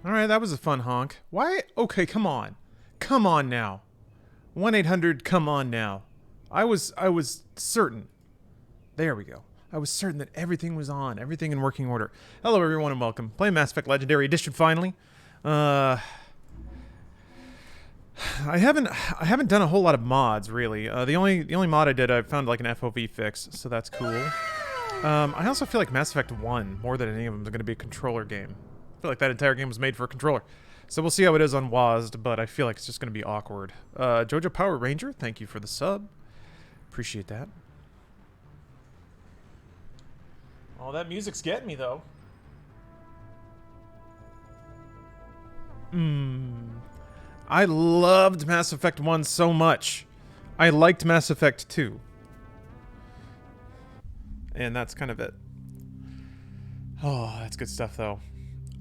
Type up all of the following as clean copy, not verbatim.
Alright, that was a fun honk. Why? Okay, come on. Come on now. 1-800, come on now. I was certain. There we go. I was certain that everything was on, everything in working order. Hello everyone and welcome. Playing Mass Effect Legendary Edition finally. I haven't done a whole lot of mods really. The only mod I did, I found like an FOV fix, so that's cool. I also feel like Mass Effect 1 more than any of them is going to be a controller game. I feel like that entire game was made for a controller. So we'll see how it is on WASD, but I feel like it's just going to be awkward. Jojo Power Ranger, thank you for the sub. Appreciate that. Oh, that music's getting me, though. I loved Mass Effect 1 so much. I liked Mass Effect 2. And that's kind of it. Oh, that's good stuff, though.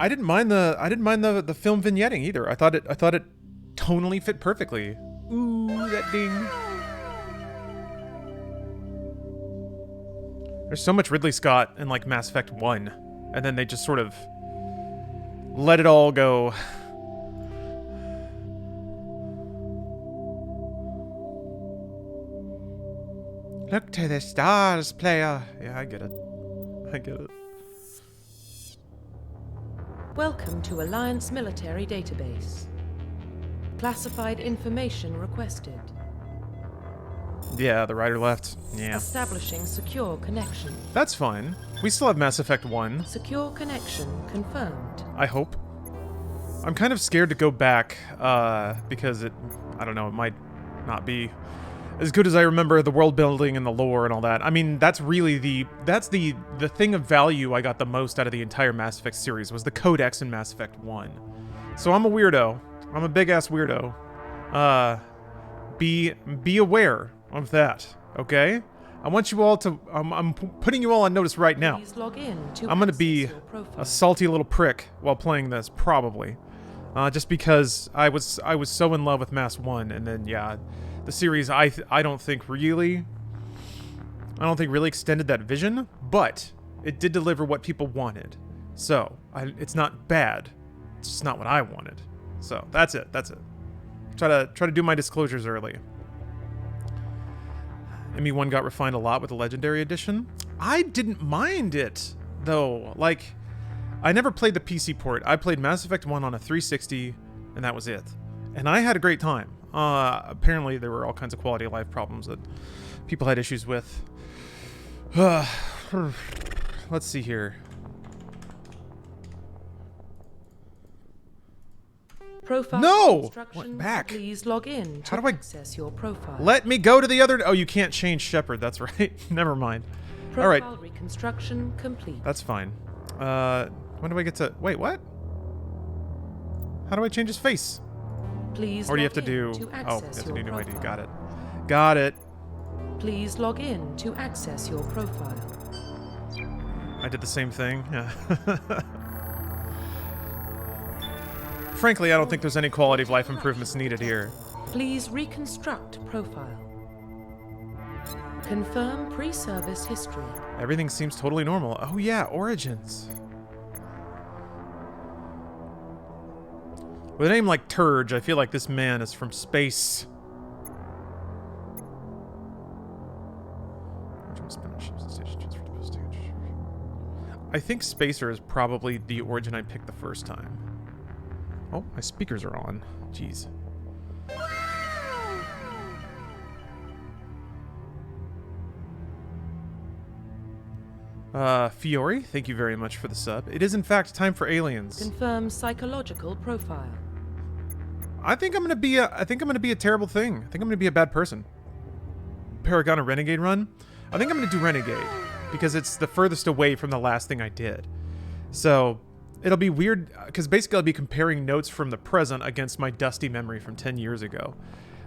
I didn't mind the film vignetting either. I thought it tonally fit perfectly. Ooh, that ding. There's so much Ridley Scott in like Mass Effect 1, and then they just sort of let it all go. Look to the stars, player. Yeah, I get it. I get it. Welcome to Alliance Military Database. Classified information requested. Yeah, the writer left. Yeah. Establishing secure connection. That's fine. We still have Mass Effect 1. Secure connection confirmed. I hope. I'm kind of scared to go back, because I don't know, it might not be as good as I remember the world building and the lore and all that. I mean, that's really the thing of value I got the most out of the entire Mass Effect series was the codex in Mass Effect 1. So I'm a weirdo. I'm a big-ass weirdo. Be aware of that, okay? I want you all to... I'm putting you all on notice right now. Please log in to I'm gonna be a salty little prick while playing this, probably. Just because I was so in love with Mass 1, and then, yeah... The series, I don't think really extended that vision, but it did deliver what people wanted. So, it's not bad. It's just not what I wanted. So, that's it. That's it. Try to do my disclosures early. ME1 got refined a lot with the Legendary Edition. I didn't mind it, though. Like, I never played the PC port. I played Mass Effect 1 on a 360, and that was it. And I had a great time. Apparently there were all kinds of quality of life problems that people had issues with. Let's see here. Profile No! What, back? Please log in to access your profile. Let me go to the other... Oh, you can't change Shepard. That's right. Never mind. Profile all right. Reconstruction complete. That's fine. When do I get to... Wait, what? How do I change his face? Please or do you have to do... Oh, you have to do new ID. Got it. Got it. Please log in to access your profile. I did the same thing. Yeah. Frankly, I don't think there's any quality of life improvements needed here. Please reconstruct profile. Confirm pre-service history. Everything seems totally normal. Oh yeah, Origins. With a name like Turge, I feel like this man is from space. I think Spacer is probably the origin I picked the first time. Oh, my speakers are on. Jeez. Fiore, thank you very much for the sub. It is in fact time for aliens. Confirm psychological profile. I think I'm gonna be a terrible thing. I think I'm gonna be a bad person. Paragon or Renegade run? I think I'm gonna do Renegade because it's the furthest away from the last thing I did. So it'll be weird because basically I'll be comparing notes from the present against my dusty memory from 10 years ago,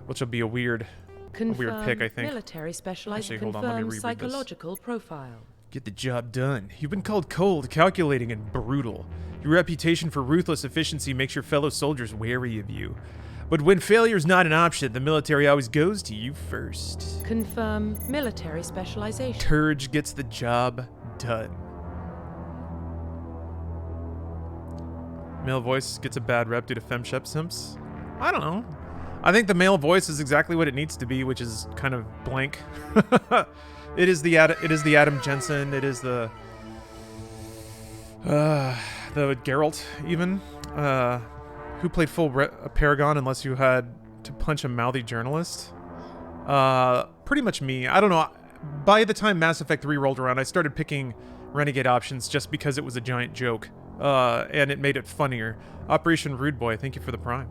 which will be a weird pick, I think. Military specialized. Actually, hold on, let me reread psychological profile. Get the job done. You've been called cold, calculating, and brutal. Your reputation for ruthless efficiency makes your fellow soldiers wary of you. But when failure's not an option, the military always goes to you first. Confirm military specialization. Turge gets the job done. Male voice gets a bad rep due to femshep simps. I don't know. I think the male voice is exactly what it needs to be, which is kind of blank. It is the Adam Jensen. It is the Geralt even. Who played full Paragon unless you had to punch a mouthy journalist? Pretty much me. I don't know. By the time Mass Effect 3 rolled around, I started picking Renegade options just because it was a giant joke. And it made it funnier. Operation Rude Boy, thank you for the prime.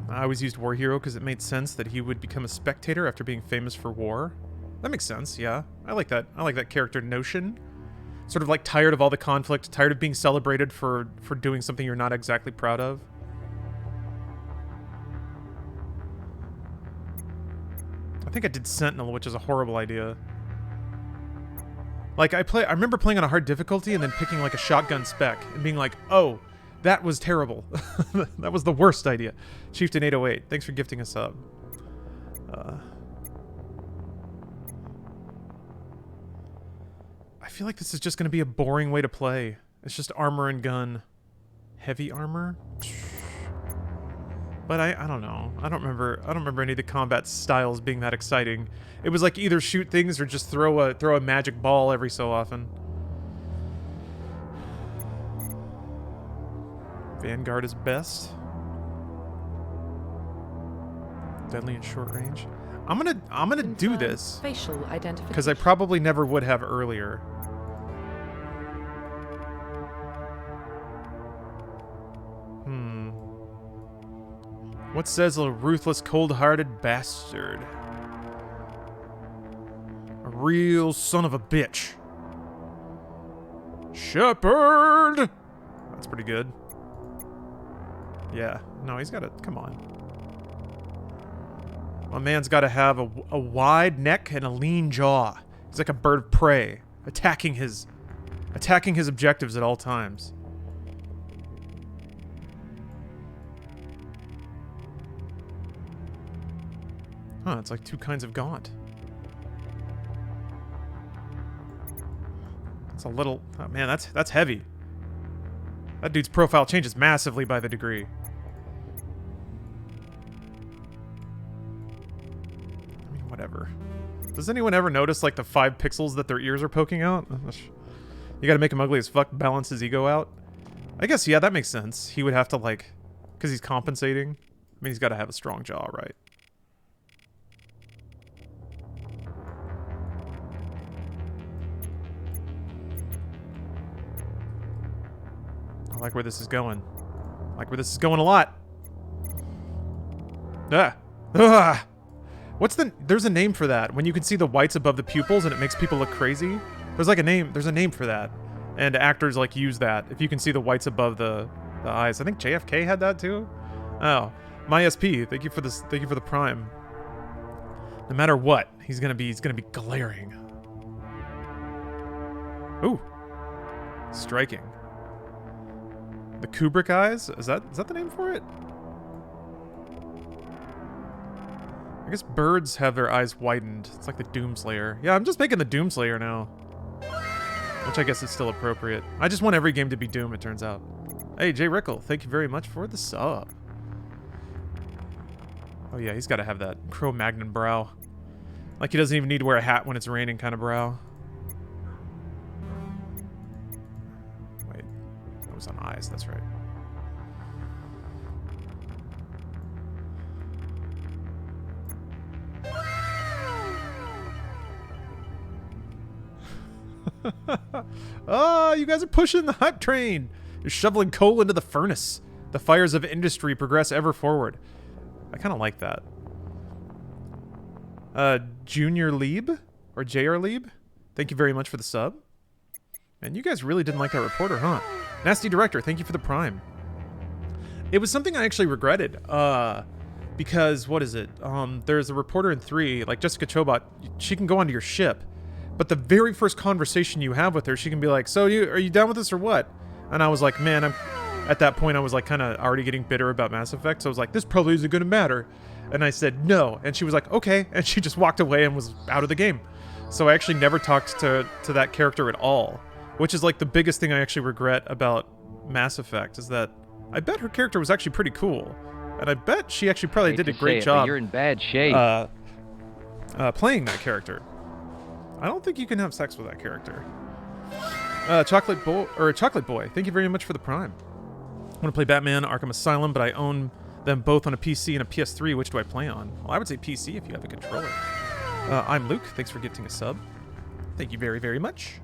I always used War Hero because it made sense that he would become a spectator after being famous for war. That makes sense, yeah. I like that. I like that character notion. Sort of like tired of all the conflict, tired of being celebrated for doing something you're not exactly proud of. I think I did Sentinel, which is a horrible idea. Like, I remember playing on a hard difficulty and then picking like a shotgun spec and being like, oh, that was terrible. That was the worst idea. Chieftain 808, thanks for gifting us up. I feel like this is just going to be a boring way to play. It's just armor and gun. Heavy armor? But I don't know. I don't remember any of the combat styles being that exciting. It was like either shoot things or just throw a magic ball every so often. Vanguard is best. Deadly in short range. I'm gonna do this facial identification because I probably never would have earlier. What says a ruthless, cold-hearted bastard? A real son of a bitch. Shepherd! That's pretty good. Yeah. No, he's gotta... Come on. My man's gotta have a wide neck and a lean jaw. He's like a bird of prey, attacking his objectives at all times. Huh, it's like two kinds of gaunt. It's a little... Oh man, that's heavy. That dude's profile changes massively by the degree. I mean, whatever. Does anyone ever notice, like, the 5 pixels that their ears are poking out? You gotta make him ugly as fuck, balance his ego out? I guess, yeah, that makes sense. He would have to, like... Because he's compensating. I mean, he's gotta have a strong jaw, right? I like where this is going. I like where this is going a lot. Ah. Ah. There's a name for that. When you can see the whites above the pupils and it makes people look crazy. There's a name for that. And actors like use that. If you can see the whites above the eyes. I think JFK had that too. Oh. My SP, thank you for this, thank you for the prime. No matter what, he's gonna be glaring. Ooh. Striking. The Kubrick eyes? Is that the name for it? I guess birds have their eyes widened. It's like the Doomslayer. Yeah, I'm just making the Doomslayer now. Which I guess is still appropriate. I just want every game to be Doom, it turns out. Hey, Jay Rickle, thank you very much for the sub. Oh yeah, he's got to have that Cro-Magnon brow. Like he doesn't even need to wear a hat when it's raining kind of brow. Was on eyes, that's right. Oh, you guys are pushing the hype train. You're shoveling coal into the furnace. The fires of industry progress ever forward. I kind of like that. Junior Lieb? Or JR Lieb? Thank you very much for the sub. And you guys really didn't like that reporter, huh? Nasty Director, thank you for the prime. It was something I actually regretted, because, what is it? There's a reporter in 3, like Jessica Chobot, she can go onto your ship, but the very first conversation you have with her, she can be like, so are you down with this or what? And I was like, man, at that point I was like kind of already getting bitter about Mass Effect, so I was like, this probably isn't going to matter. And I said no, and she was like, okay, and she just walked away and was out of the game. So I actually never talked to that character at all, which is like the biggest thing I actually regret about Mass Effect, is that I bet her character was actually pretty cool, and I bet she actually probably did a great job. You're in bad shape. Playing that character. I don't think you can have sex with that character. Chocolate Boy, thank you very much for the Prime. I want to play Batman Arkham Asylum, but I own them both on a PC and a PS3. Which do I play on? Well, I would say PC if you have a controller. I'm Luke. Thanks for gifting a sub. Thank you very, very much.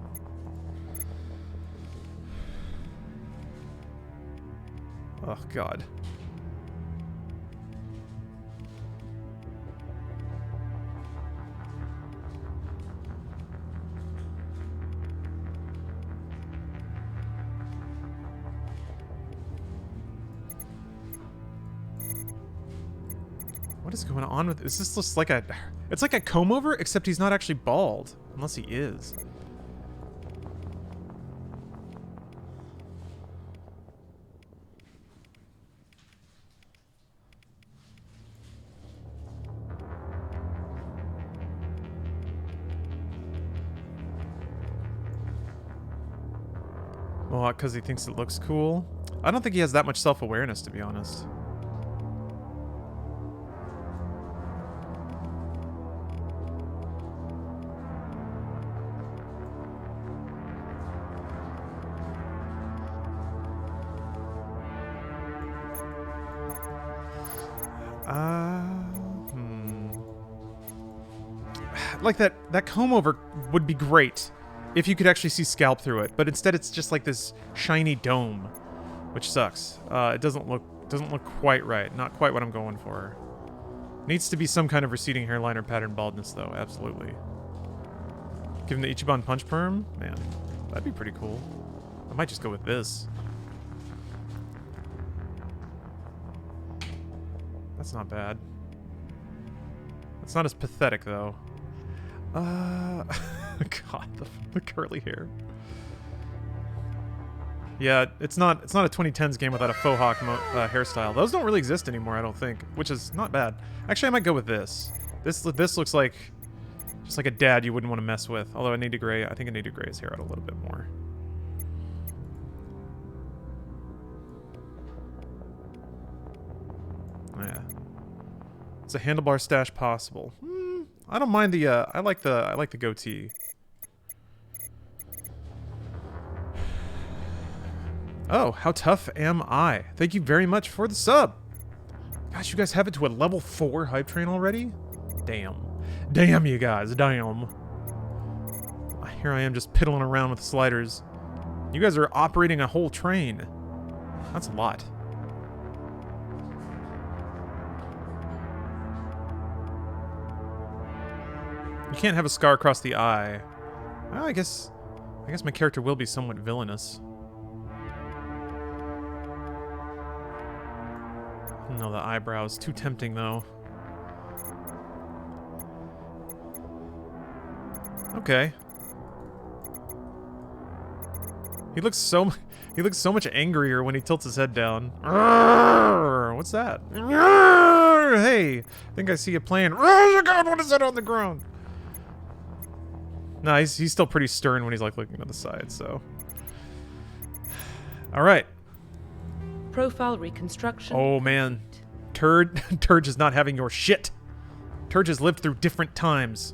Oh, God. What is going on with this? Is this just like a... It's like a comb over, except he's not actually bald. Unless he is. Well, because he thinks it looks cool? I don't think he has that much self-awareness, to be honest. Like that comb over would be great if you could actually see scalp through it, but instead it's just like this shiny dome, which sucks. It doesn't look quite right. Not quite what I'm going for. Needs to be some kind of receding hairline or pattern baldness, though. Absolutely. Give him the Ichiban punch perm, man, that'd be pretty cool. I might just go with this. That's not bad. It's not as pathetic, though. God, the curly hair. Yeah, it's not a 2010s game without a faux hawk hairstyle. Those don't really exist anymore, I don't think, which is not bad. Actually, I might go with this. This looks like just like a dad you wouldn't want to mess with. Although I think I need to gray his hair out a little bit more. Yeah. It's a handlebar stash possible. I don't mind the I like the goatee. Oh, how tough am I? Thank you very much for the sub. Gosh, you guys have it to a level 4 hype train already? Damn. Damn, you guys, damn. Here I am just piddling around with the sliders. You guys are operating a whole train. That's a lot. You can't have a scar across the eye. Well, I guess my character will be somewhat villainous. No, the eyebrows. Too tempting, though. Okay. He looks so much angrier when he tilts his head down. Arrgh! What's that? Arrgh! Hey, I think I see a plane. Oh God, what is that on the ground? No, he's still pretty stern when he's like looking to the side, so. All right. Profile reconstruction. Oh man. Turge is not having your shit. Turge has lived through different times.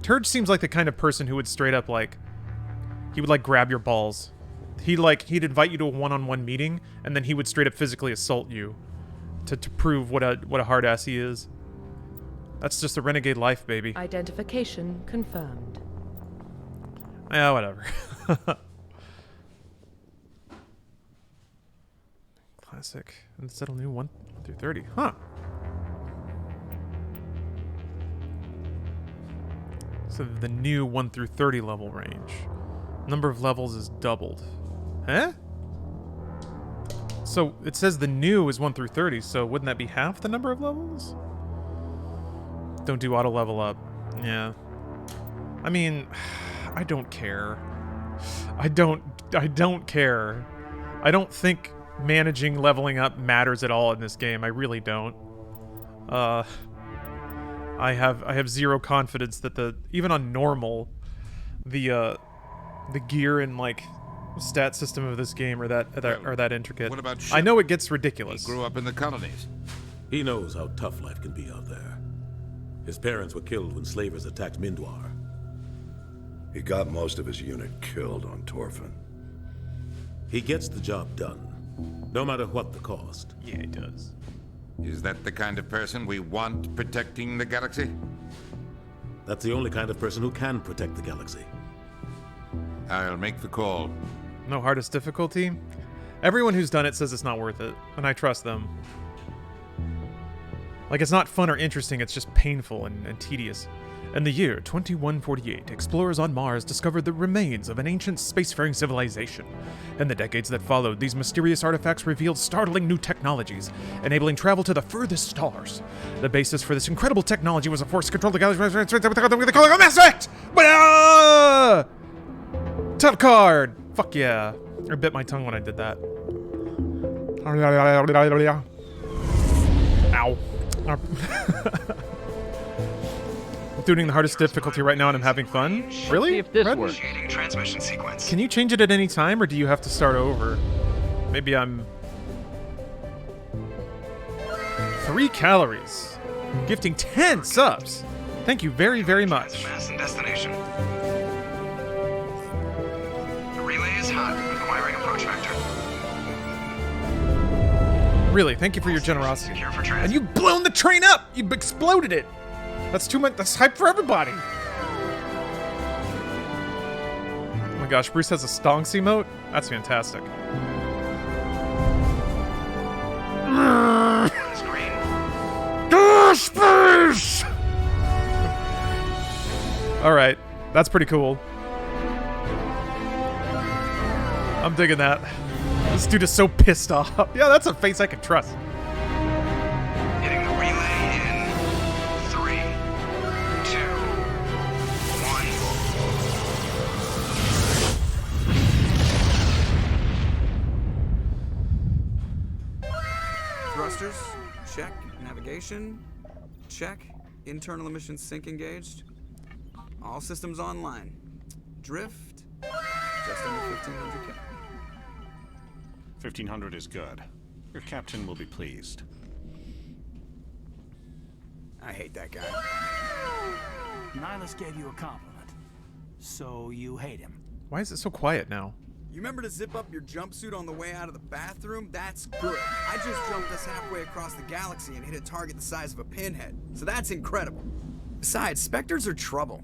Turge seems like the kind of person who would straight up like, he would like grab your balls. He'd invite you to a one-on-one meeting, and then he would straight up physically assault you to prove what a hard ass he is. That's just a renegade life, baby. Identification confirmed. Yeah, whatever. Classic. And settle new 1 through 30. Huh. So the new 1 through 30 level range. Number of levels is doubled. Huh? So it says the new is 1 through 30, so wouldn't that be half the number of levels? Don't do auto level up. Yeah. I mean, I don't care. I don't care. I don't think managing leveling up matters at all in this game. I really don't. I have zero confidence that even on normal, the gear and like stat system of this game are that intricate. What about I know it gets ridiculous. He grew up in the colonies. He knows how tough life can be out there. His parents were killed when slavers attacked Mindwar. He got most of his unit killed on Torfin. He gets the job done, no matter what the cost. Yeah, it does. Is that the kind of person we want protecting the galaxy? That's the only kind of person who can protect the galaxy. I'll make the call. No hardest difficulty? Everyone who's done it says it's not worth it, and I trust them. Like, it's not fun or interesting, it's just painful and tedious. In the year 2148, explorers on Mars discovered the remains of an ancient spacefaring civilization. In the decades that followed, these mysterious artifacts revealed startling new technologies, enabling travel to the furthest stars. The basis for this incredible technology was a force to control the galaxy. They call it a Mass Effect! Tough card! Fuck yeah. I bit my tongue when I did that. Ow. I'm doing the hardest difficulty right now and I'm having fun? Really? See if this Red? works. Transmission sequence. Can you change it at any time or do you have to start over? Maybe I'm... 3 calories. Gifting 10 subs. Thank you very, very much. Mass and destination. The relay is hot. Acquiring approach vector. Really, thank you for your generosity. Secure for And transit. you've blown the train up! You exploded it! That's too much. That's hype for everybody. Oh my gosh, Bruce has a stonks emote? That's fantastic. Screen. Space! Alright, that's pretty cool. I'm digging that. This dude is so pissed off. Yeah, that's a face I can trust. Hitting the relay in 3, 2, 1. Thrusters, check. Navigation, check. Internal emissions sync engaged. All systems online. Drift, just under 1500 K. 1500 is good. Your captain will be pleased. I hate that guy. Nihilus gave you a compliment. So you hate him. Why is it so quiet now? You remember to zip up your jumpsuit on the way out of the bathroom? That's good. I just jumped us halfway across the galaxy and hit a target the size of a pinhead. So that's incredible. Besides, Spectres are trouble.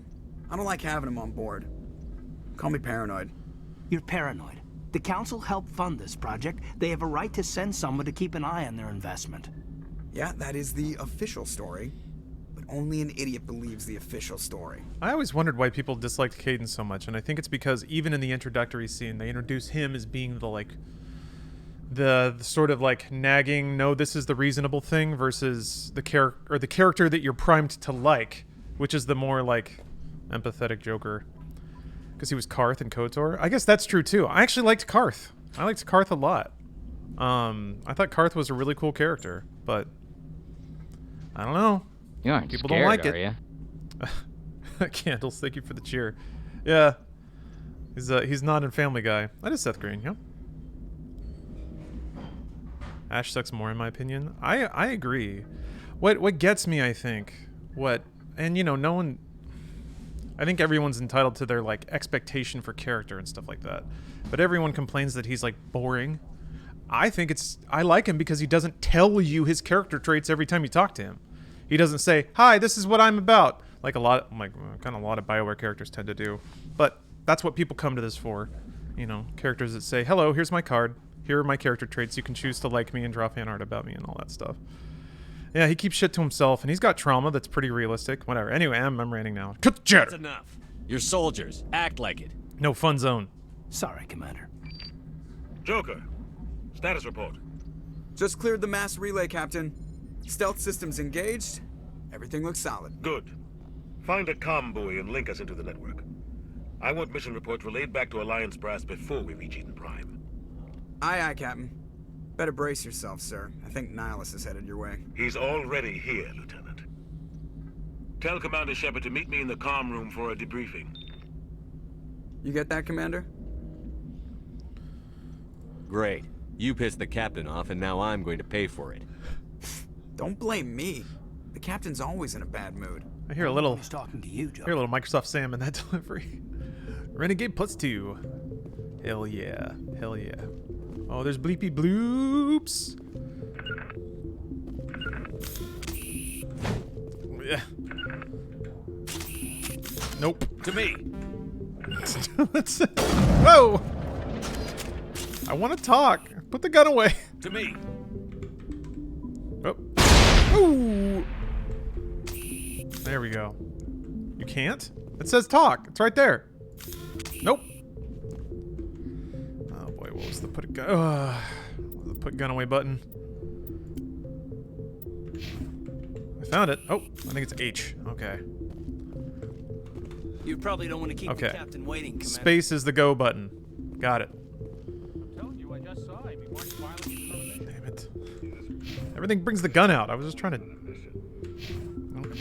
I don't like having them on board. Call me paranoid. You're paranoid. The Council helped fund this project. They have a right to send someone to keep an eye on their investment. Yeah, that is the official story. But only an idiot believes the official story. I always wondered why people disliked Caden so much, and I think it's because even in the introductory scene, they introduce him as being the sort of like nagging, no, this is the reasonable thing, versus the character that you're primed to like, which is the more like empathetic Joker. Because he was Karth in KOTOR. I guess that's true too. I actually liked Karth. I liked Karth a lot. I thought Karth was a really cool character, but I don't know. You aren't People scared, don't like are it. ya? Candles, thank you for the cheer. Yeah, he's not in Family Guy. That is Seth Green, yeah. Ash sucks more, in my opinion. I agree. What gets me, I think, and you know, no one. I think everyone's entitled to their like expectation for character and stuff like that, but everyone complains that he's like boring. I think I like him because he doesn't tell you his character traits every time you talk to him. He doesn't say, "Hi, this is what I'm about," like a lot of BioWare characters tend to do. But that's what people come to this for, you know, characters that say, "Hello, here's my card. Here are my character traits. You can choose to like me and draw fan art about me and all that stuff." Yeah, he keeps shit to himself, and he's got trauma that's pretty realistic. Whatever. Anyway, I'm ranting now. Cut the chatter. That's enough. You're soldiers. Act like it. No fun zone. Sorry, Commander. Joker, status report. Just cleared the mass relay, Captain. Stealth systems engaged. Everything looks solid. Good. Find a comm buoy and link us into the network. I want mission reports relayed back to Alliance Brass before we reach Eden Prime. Aye, aye, Captain. Better brace yourself, sir. I think Nihilus is headed your way. He's already here, Lieutenant. Tell Commander Shepard to meet me in the comm room for a debriefing. You get that, Commander? Great. You pissed the captain off, and now I'm going to pay for it. Don't blame me. The captain's always in a bad mood. I hear a little. He's talking to you, Joe. Hear a little Microsoft Sam in that delivery. Renegade +2. Hell yeah. Hell yeah. Oh, there's bleepy bloops. Yeah. Nope. To me! Whoa! I want to talk. Put the gun away. To me! Oh. Ooh. There we go. You can't? It says talk. It's right there. Nope. Oh boy, what was the put gun? The put gun away button. I found it. Oh, I think it's H. Okay. You probably don't want to keep the captain waiting, Commander. Space is the go button. Got it. Told you, I just saw him. He marched violently from the Damn it. Everything brings the gun out. I was just trying to...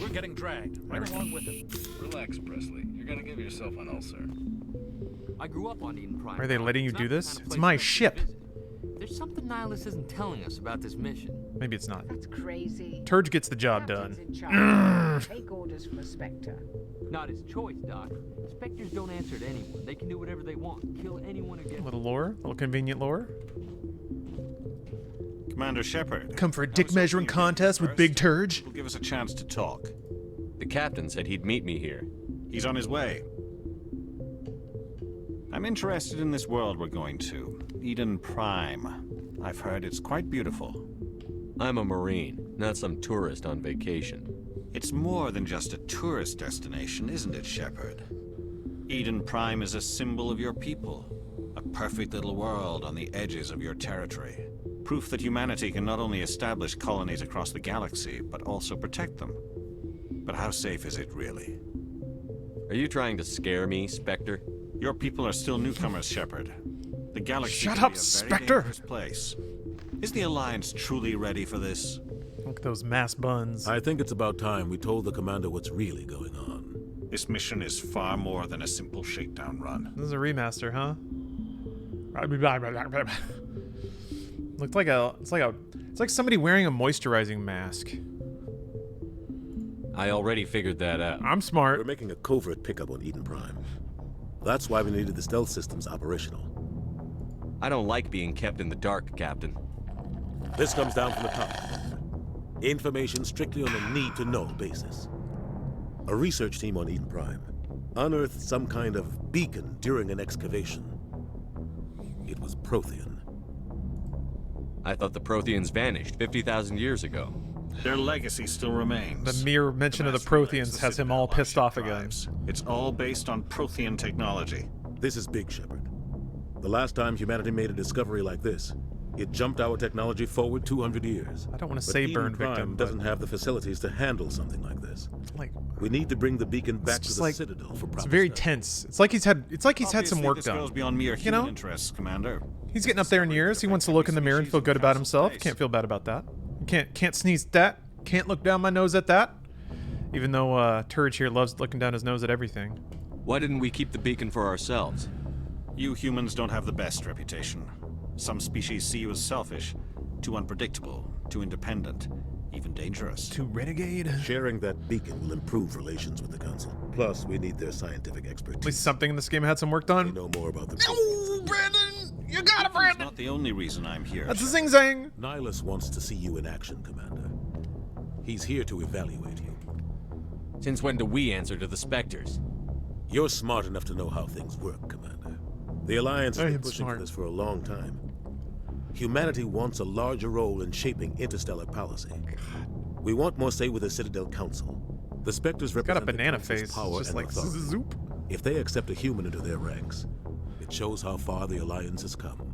We're getting dragged. Right along with him. Relax, Presley. You're gonna give yourself an ulcer. I grew up on Eden Prime. Are they letting you It's do not the this? kind of It's place my you like to ship. visit. There's something Nihilus isn't telling us about this mission. Maybe it's not. That's crazy. Turge gets the job done. Captain's in charge. Take orders from a Spectre. Not his choice, Doc. Spectres don't answer to anyone. They can do whatever they want. Kill anyone who A gets... little lore. A little convenient lore. Commander Shepard. Come for a dick measuring contest with Big Turge? Will give us a chance to talk. The captain said he'd meet me here. He's on his way. I'm interested in this world we're going to. Eden Prime. I've heard it's quite beautiful. I'm a Marine, not some tourist on vacation. It's more than just a tourist destination, isn't it, Shepard? Eden Prime is a symbol of your people. A perfect little world on the edges of your territory. Proof that humanity can not only establish colonies across the galaxy, but also protect them. But how safe is it, really? Are you trying to scare me, Spectre? Your people are still newcomers, Shepard. The galaxy Shut can up, be a Spectre! very dangerous place. Is the Alliance truly ready for this? Look at those mass buns. I think it's about time we told the commander what's really going on. This mission is far more than a simple shakedown run. This is a remaster, huh? Looked like it's like somebody wearing a moisturizing mask. I already figured that out. I'm smart. We're making a covert pickup on Eden Prime. That's why we needed the stealth systems operational. I don't like being kept in the dark, Captain. This comes down from the top. Information strictly on a need-to-know basis. A research team on Eden Prime unearthed some kind of beacon during an excavation. It was Prothean. I thought the Protheans vanished 50,000 years ago. Their legacy still remains. The mere mention of the Protheans has him all pissed off again. It's all based on Prothean technology. This is big, Shepard. The last time humanity made a discovery like this, it jumped our technology forward 200 years. I don't want to say burn victim, Prime doesn't have the facilities to handle something like this. Like, we need to bring the beacon back to the like, Citadel for proper it's very study. tense. It's like he's had some work this done. goes beyond mere You human know? interests, Commander. He's getting up there in years. He wants to look in the mirror and feel good about himself. Can't feel bad about that. Can't sneeze at that. Can't look down my nose at that. Even though Turge here loves looking down his nose at everything. Why didn't we keep the beacon for ourselves? You humans don't have the best reputation. Some species see you as selfish, too unpredictable, too independent, even dangerous. Too renegade? Sharing that beacon will improve relations with the Council. Plus, we need their scientific expertise. At least something in this game had some work done. We know more about them. No, Brandon! You got it, Brandon! It's not the only reason I'm here. That's a zing-zang! Nihilus wants to see you in action, Commander. He's here to evaluate you. Since when do we answer to the Spectres? You're smart enough to know how things work, Commander. The Alliance has been pushing for this for a long time. Humanity wants a larger role in shaping interstellar policy. We want more say with the Citadel Council. The Spectres represent got a banana the Council's face. power Just and like authority. zoop. If they accept a human into their ranks, it shows how far the Alliance has come.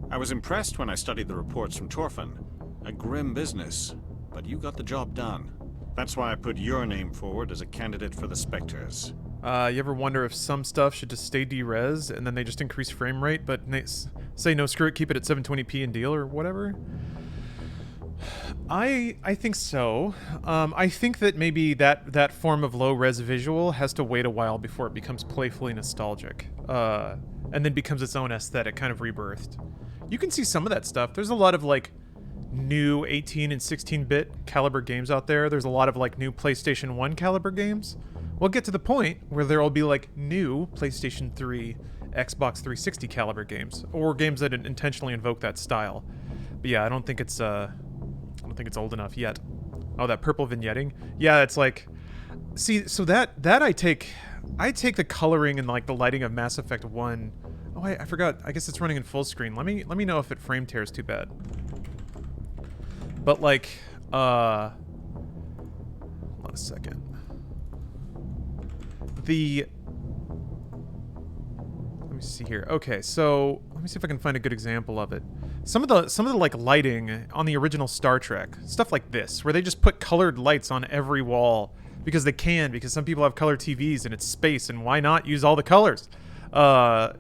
I was impressed when I studied the reports from Torfan. A grim business, but you got the job done. That's why I put your name forward as a candidate for the Spectres. You ever wonder if some stuff should just stay D-res and then they just increase frame rate, but say no, screw it, keep it at 720p and deal or whatever? I think so. I think that maybe that form of low-res visual has to wait a while before it becomes playfully nostalgic, and then becomes its own aesthetic, kind of rebirthed. You can see some of that stuff. There's a lot of like new 18 and 16-bit caliber games out there. There's a lot of like new PlayStation 1 caliber games. We'll get to the point where there will be like new PlayStation 3, Xbox 360 caliber games, or games that intentionally invoke that style. But yeah, I don't think it's old enough yet. Oh, that purple vignetting. Yeah, it's like, see, so that I take the coloring and like the lighting of Mass Effect 1. Oh, I forgot. I guess it's running in full screen. Let me know if it frame tears too bad. But like, hold on a second. Let me see here. Okay, so let me see if I can find a good example of it. Some of the like lighting on the original Star Trek, stuff like this, where they just put colored lights on every wall because they can, because some people have color TVs and it's space, and why not use all the colors? That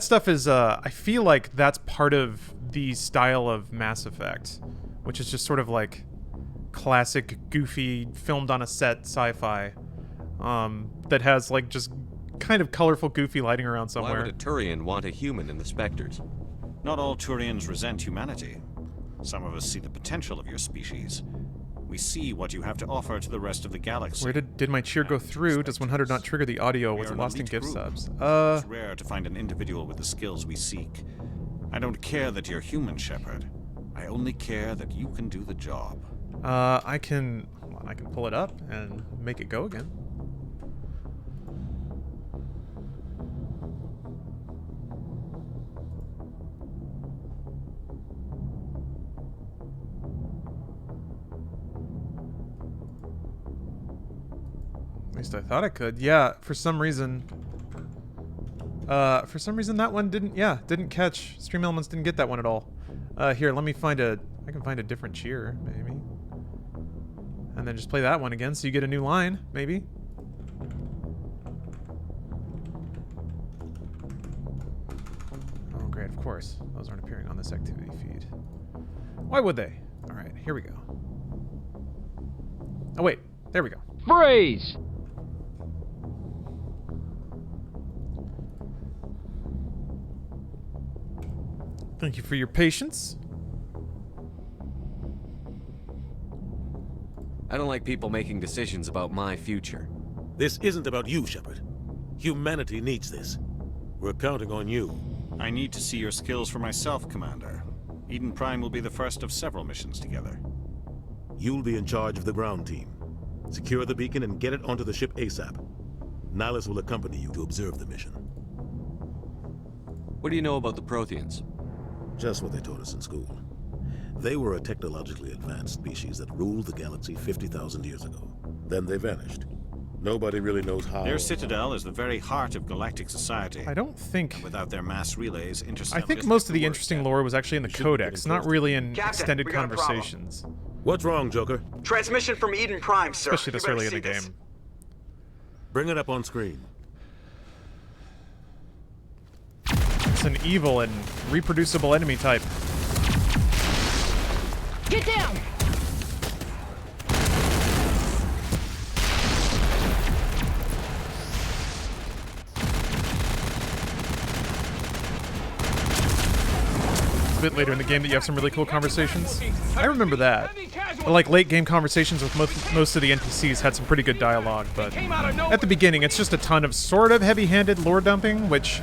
stuff is, I feel like that's part of the style of Mass Effect, which is just sort of like classic, goofy, filmed on a set sci-fi. That has like just kind of colorful, goofy lighting around somewhere. Why would a Turian want a human in the Spectres? Not all Turians resent humanity. Some of us see the potential of your species. We see what you have to offer to the rest of the galaxy. Where did my cheer go through? Does 100 not trigger the audio? Was it lost in gift subs? It's rare to find an individual with the skills we seek. I don't care that you're human, Shepard. I only care that you can do the job. I can pull it up and make it go again. At least I thought I could. Yeah, for some reason that one didn't catch. Stream Elements didn't get that one at all. Here, let me find I can find a different cheer, maybe. And then just play that one again so you get a new line, maybe. Oh, great, of course. Those aren't appearing on this activity feed. Why would they? All right, here we go. Oh, wait, there we go. Freeze! Thank you for your patience. I don't like people making decisions about my future. This isn't about you, Shepard. Humanity needs this. We're counting on you. I need to see your skills for myself, Commander. Eden Prime will be the first of several missions together. You'll be in charge of the ground team. Secure the beacon and get it onto the ship ASAP. Nihilus will accompany you to observe the mission. What do you know about the Protheans? Just what they taught us in school. They were a technologically advanced species that ruled the galaxy 50,000 years ago. Then they vanished. Nobody really knows how. Their citadel is the very heart of galactic society. I don't think... And without their mass relays, interstellar... I think most of the interesting lore was actually in the Codex, not really in extended conversations. What's wrong, Joker? Transmission from Eden Prime, sir. Especially this early in the game. Bring it up on screen. It's an evil and reproducible enemy type. Get down! A bit later in the game that you have some really cool conversations. I remember that. Like late game conversations with most of the NPCs had some pretty good dialogue, but at the beginning it's just a ton of sort of heavy-handed lore dumping, which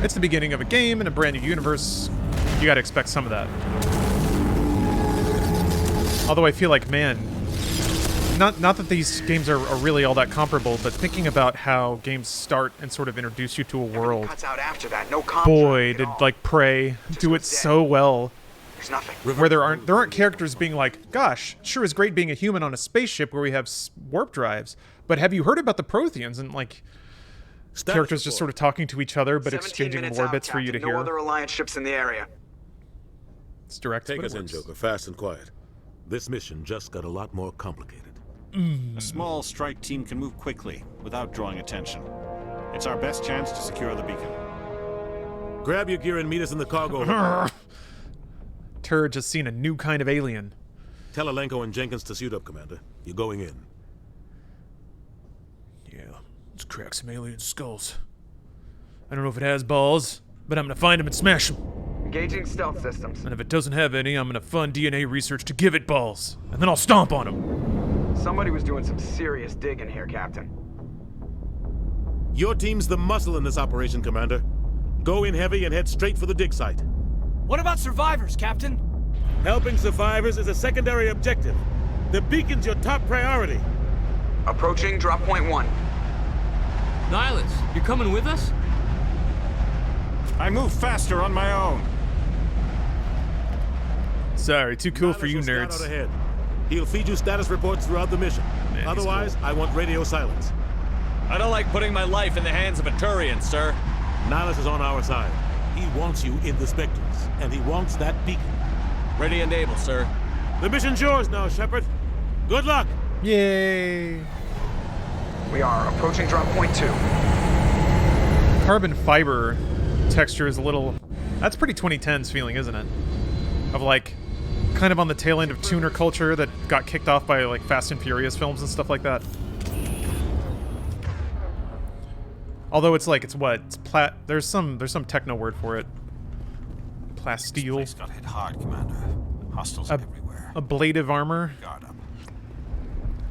it's the beginning of a game in a brand new universe. You gotta expect some of that. Although I feel like, man, not that these games are really all that comparable, but thinking about how games start and sort of introduce you to a world. Boy, did like Prey do it so well. There's nothing. Where there aren't characters being like, gosh, sure is great being a human on a spaceship where we have warp drives, but have you heard about the Protheans? And like characters just sort of talking to each other, but exchanging lore bits for you to hear. No other Alliance ships in the area. It's direct. Take us in, Joker, fast and quiet. This mission just got a lot more complicated. A small strike team can move quickly, without drawing attention. It's our best chance to secure the beacon. Grab your gear and meet us in the cargo hold. Turd just seen a new kind of alien. Tell Alenko and Jenkins to suit up, Commander. You're going in. Yeah, let's crack some alien skulls. I don't know if it has balls, but I'm gonna find them and smash them. Engaging stealth systems. And if it doesn't have any, I'm gonna fund DNA research to give it balls. And then I'll stomp on them. Somebody was doing some serious digging here, Captain. Your team's the muscle in this operation, Commander. Go in heavy and head straight for the dig site. What about survivors, Captain? Helping survivors is a secondary objective. The beacon's your top priority. Approaching drop point 1. Nihilus, you're coming with us? I move faster on my own. Sorry, too cool for Nihilus you will scout nerds. out ahead. He'll feed you status reports throughout the mission. Man, Otherwise, cool. I want radio silence. I don't like putting my life in the hands of a Turian, sir. Nihilus is on our side. He wants you in the Spectres, and he wants that beacon. Ready and able, sir. The mission's yours now, Shepard. Good luck! Yay! We are approaching drop point 2. Carbon fiber texture is a little... That's pretty 2010s feeling, isn't it? Of like, kind of on the tail end of tuner culture that got kicked off by like Fast and Furious films and stuff like that. Although it's like, it's what? It's there's some techno word for it. Plasteel. This place got hit hard, Commander. Hostiles everywhere. Ablative armor. Guard up.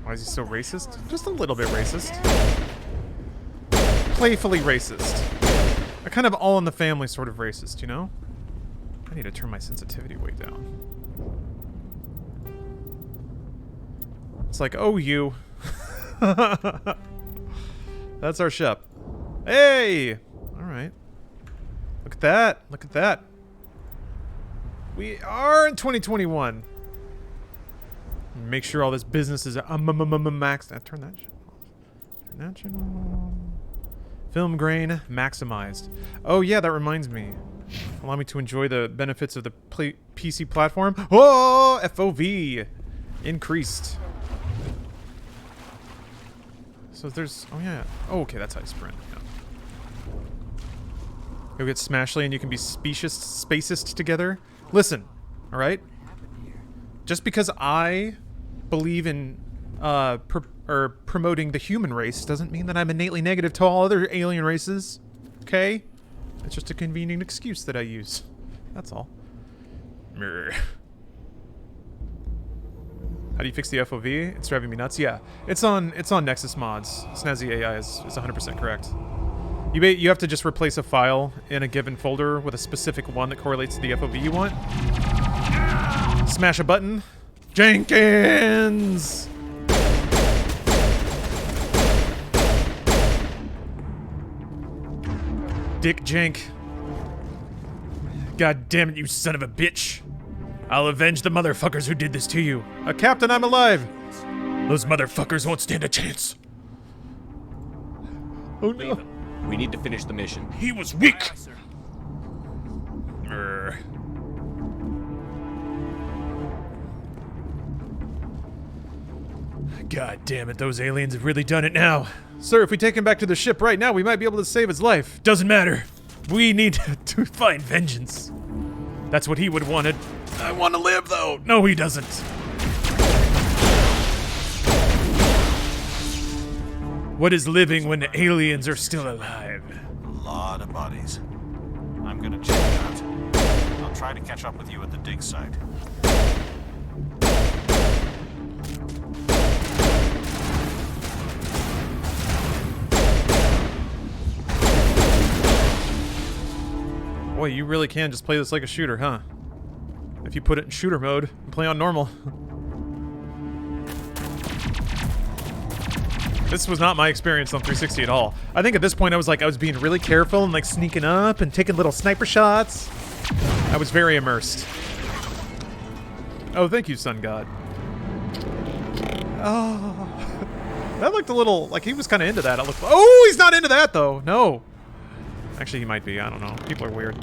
Why is he so racist? Just a little bit racist. Playfully racist. A kind of all in the family sort of racist, you know? I need to turn my sensitivity way down. It's like, oh, you. That's our ship. Hey! Alright. Look at that. Look at that. We are in 2021. Make sure all this business is maxed. Turn that shit off. Turn that shit off. Film grain maximized. Oh yeah, that reminds me. Allow me to enjoy the benefits of the PC platform. Oh, FOV increased. So there's, oh yeah. Oh, okay, that's how you sprint. Yeah. Go get Smashly and you can be spacist together. Listen, all right? Just because I believe in promoting the human race doesn't mean that I'm innately negative to all other alien races. Okay? It's just a convenient excuse that I use. That's all. How do you fix the FOV? It's driving me nuts. Yeah, it's on Nexus mods. Snazzy AI is 100% correct. You have to just replace a file in a given folder with a specific one that correlates to the FOV you want. Smash a button. Jenkins! Dick Jank. God damn it, you son of a bitch. I'll avenge the motherfuckers who did this to you. Captain, I'm alive. Those motherfuckers won't stand a chance. Oh no. We need to finish the mission. He was weak. God damn it, those aliens have really done it now. Sir, if we take him back to the ship right now, we might be able to save his life. Doesn't matter. We need to find vengeance. That's what he would have wanted. I want to live, though. No, he doesn't. What is living when the aliens are still alive? A lot of bodies. I'm gonna check it out. I'll try to catch up with you at the dig site. Boy, you really can just play this like a shooter, huh? If you put it in shooter mode and play on normal. This was not my experience on 360 at all. I think at this point I was being really careful and like sneaking up and taking little sniper shots. I was very immersed. Oh, thank you, Sun God. Oh, that looked a little like he was kind of into that. Oh, he's not into that though. No. Actually, he might be. I don't know. People are weird.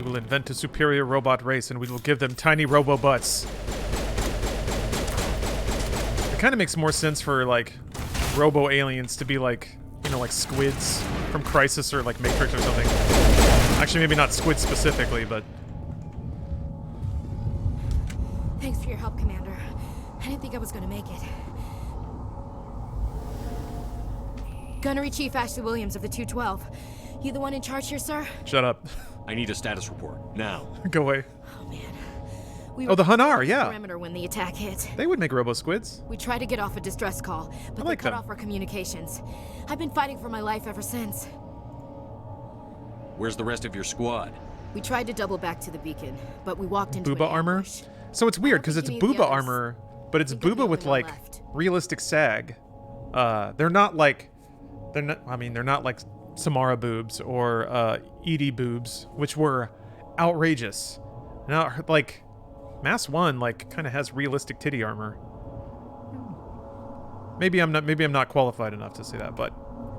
will invent a superior robot race and we will give them tiny robo-butts. It kind of makes more sense for, like, robo-aliens to be like, you know, like squids from Crisis or, like, Matrix or something. Actually, maybe not squids specifically, but... Thanks for your help, Commander. I didn't think I was gonna make it. Gunnery Chief Ashley Williams of the 212. You the one in charge here, sir? Shut up. I need a status report, now. Go away. Oh, man. We Oh, the Hanar, on yeah. the perimeter when the attack hit. They would make robo-squids. We tried to get off a distress call, but like they cut them. off our communications. I've been fighting for my life ever since. Where's the rest of your squad? We tried to double back to the beacon, but we walked into Booba an armor? ambush. So it's weird, because it's think you need the Booba others. armor, but it's I think I'm the Booba with, only one like, left. realistic sag. They're not like... They're not... I mean, they're not like Samara boobs or Edie boobs, which were outrageous. Now, like... Mass 1, like, kind of has realistic titty armor. Maybe I'm not qualified enough to say that, but...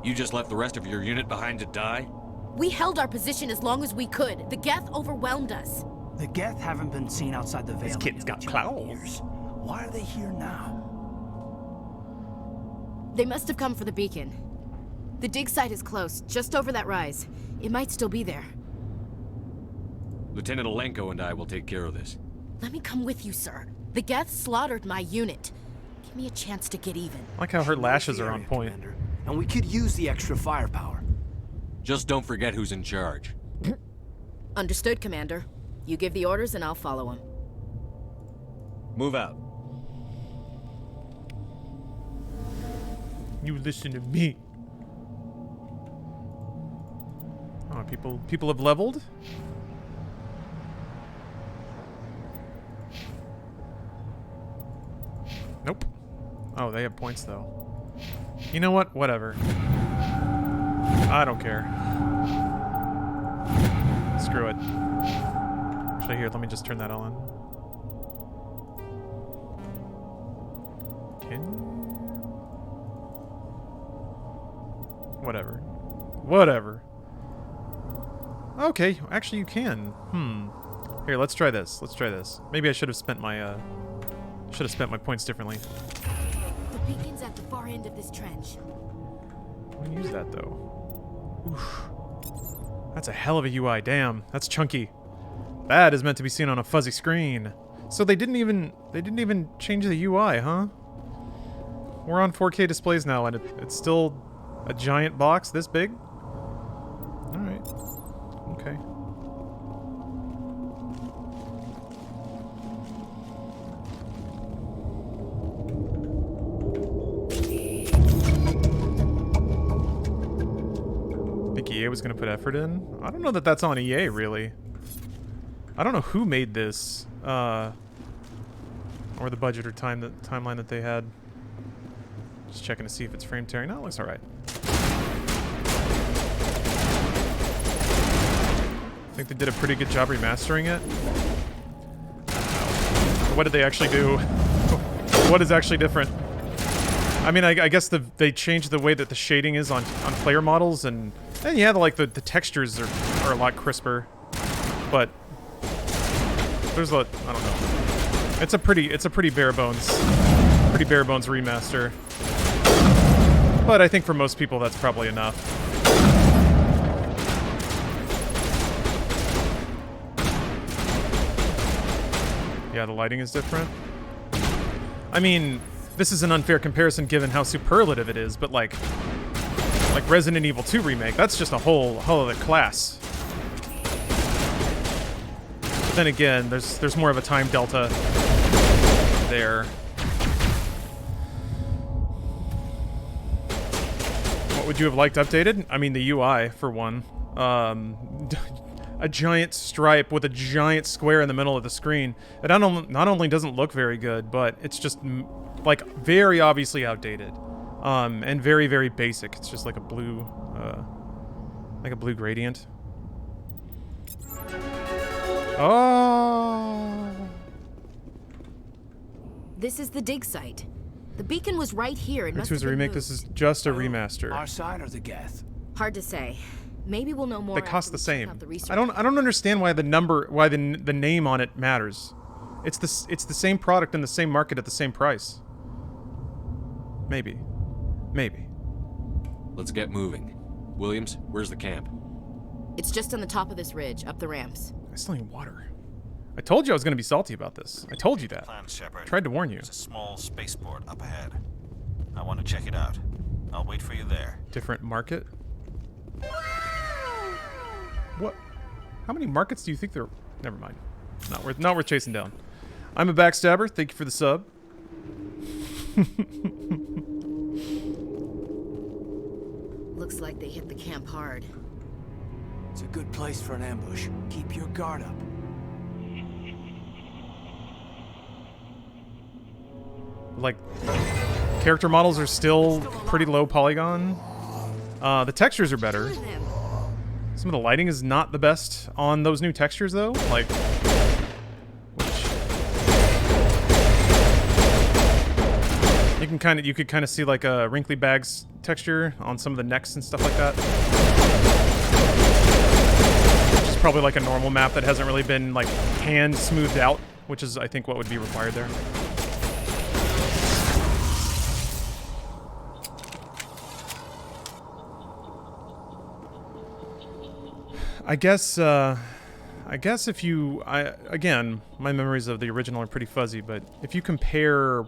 You just left the rest of your unit behind to die? We held our position as long as we could. The Geth overwhelmed us. The Geth haven't been seen outside the Veil. This kid's got claws. Years. Why are they here now? They must have come for the beacon. The dig site is close, just over that rise. It might still be there. Lieutenant Alenko and I will take care of this. Let me come with you, sir. The Geth slaughtered my unit. Give me a chance to get even. I like how her lashes are on point. Commander, and we could use the extra firepower. Just don't forget who's in charge. Understood, Commander. You give the orders and I'll follow them. Move out. You listen to me. Oh, people have leveled? Nope. Oh, they have points though. You know what? Whatever. I don't care. Screw it. Actually, here, let me just turn that on. Can you? Whatever. Whatever. Okay, actually you can. Here, let's try this. Let's try this. Maybe I should have spent my points differently. The beacon's at the far end of this trench. I want to use that though. Oof. That's a hell of a UI. Damn, that's chunky. That is meant to be seen on a fuzzy screen. So they didn't even change the UI, huh? We're on 4K displays now, and it's still a giant box this big. All right. Okay. Think EA was gonna put effort in? I don't know that that's on EA, really. I don't know who made this, or the budget or timeline that they had. Just checking to see if it's frame tearing. No, it looks all right. I think they did a pretty good job remastering it. What did they actually do? What is actually different? I mean, I guess they changed the way that the shading is on player models, and yeah, the textures are a lot crisper. But there's I don't know. It's a pretty bare bones remaster. But I think for most people that's probably enough. Yeah, the lighting is different. I mean, this is an unfair comparison given how superlative it is, but like Resident Evil 2 remake, that's just a whole other class. But then again, there's more of a time delta there. What would you have liked updated? I mean, the UI for one. A giant stripe with a giant square in the middle of the screen. It not only doesn't look very good, but it's just like very obviously outdated, and very, very basic. It's just like a blue gradient. Oh. This is the dig site. The beacon was right here. It must This have was a been remake. moved. This is just a remaster. Our side or the Geth? Hard to say. Maybe we'll know more. They cost after the we check same. out the research. I don't understand why the name on it matters. It's the same product in the same market at the same price. Maybe. Let's get moving. Williams, where's the camp? It's just on the top of this ridge, up the ramps. I still need water. I told you I was going to be salty about this. I told you that. Plan, Shepard. Tried to warn you. There's a small spaceport up ahead. I want to check it out. I'll wait for you there. Different market? What? How many markets do you think there? Never mind. Not worth chasing down. I'm a backstabber. Thank you for the sub. Looks like they hit the camp hard. It's a good place for an ambush. Keep your guard up. Like, character models are still pretty low polygon. The textures are better. Some of the lighting is not the best on those new textures, though. Like, you could kind of see like a wrinkly bags texture on some of the necks and stuff like that. Which is probably like a normal map that hasn't really been like hand smoothed out, which is I think what would be required there. I guess if you, again, my memories of the original are pretty fuzzy, but if you compare,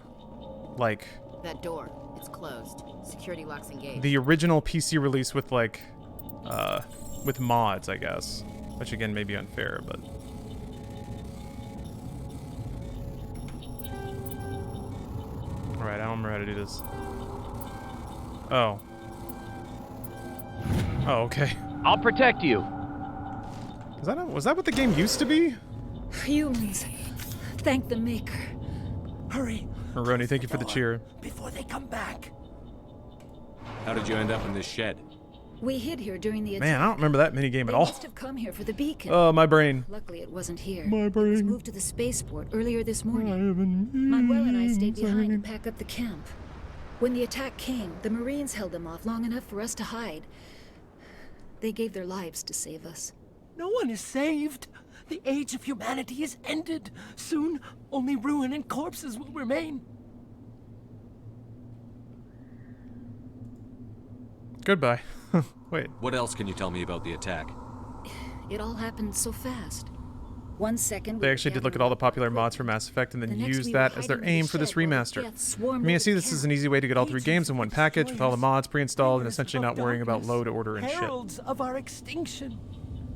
like... That door, it's closed. Security locks engaged. The original PC release with, like, with mods, I guess. Which, again, may be unfair, but... Alright, I don't remember how to do this. Oh. Oh, okay. I'll protect you. Was that what the game used to be? Humans, thank the Maker. Hurry. Maroni, thank you for the cheer. Before they come back. How did you end up in this shed? We hid here during the attack. Man, I don't remember that minigame at all. They must have come here for the beacon. Oh, my brain. Luckily, it wasn't here. My brain. It was moved to the spaceport earlier this morning. Manuel and I stayed behind to pack up the camp. When the attack came, the Marines held them off long enough for us to hide. They gave their lives to save us. No one is saved. The age of humanity is ended. Soon, only ruin and corpses will remain. Goodbye. Wait. What else can you tell me about the attack? It all happened so fast. 1 second. They actually did look at all the popular mods for Mass Effect and then used that as their aim for this remaster. I mean, I see this as an easy way to get all 3 games in one package with all the mods pre-installed and essentially not worrying about load order and shit. Heralds of our extinction.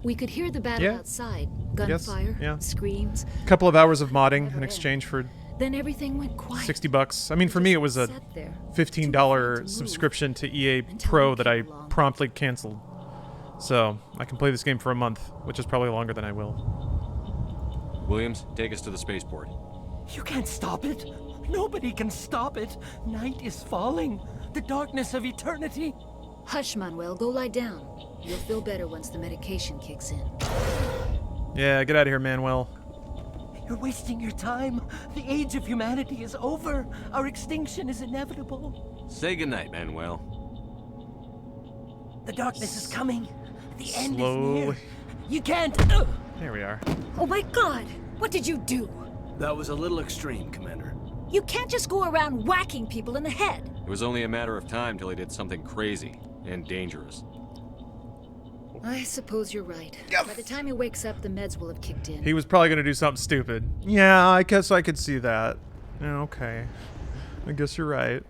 We could hear the battle outside. Gunfire, screams. A couple of hours of modding in exchange for then everything went quiet. $60. I mean, for me, it was a $15 subscription to EA Pro that I promptly canceled. So I can play this game for a month, which is probably longer than I will. Williams, take us to the spaceport. You can't stop it. Nobody can stop it. Night is falling. The darkness of eternity. Hush, Manuel. Go lie down. You'll feel better once the medication kicks in. Yeah, get out of here, Manuel. You're wasting your time. The age of humanity is over. Our extinction is inevitable. Say goodnight, Manuel. The darkness is coming. The end is Slowly. near. You can't... There we are. Oh my God! What did you do? That was a little extreme, Commander. You can't just go around whacking people in the head. It was only a matter of time till he did something crazy and dangerous. I suppose you're right. By the time he wakes up, the meds will have kicked in. He was probably going to do something stupid. Yeah, I guess I could see that. Yeah, okay. I guess you're right.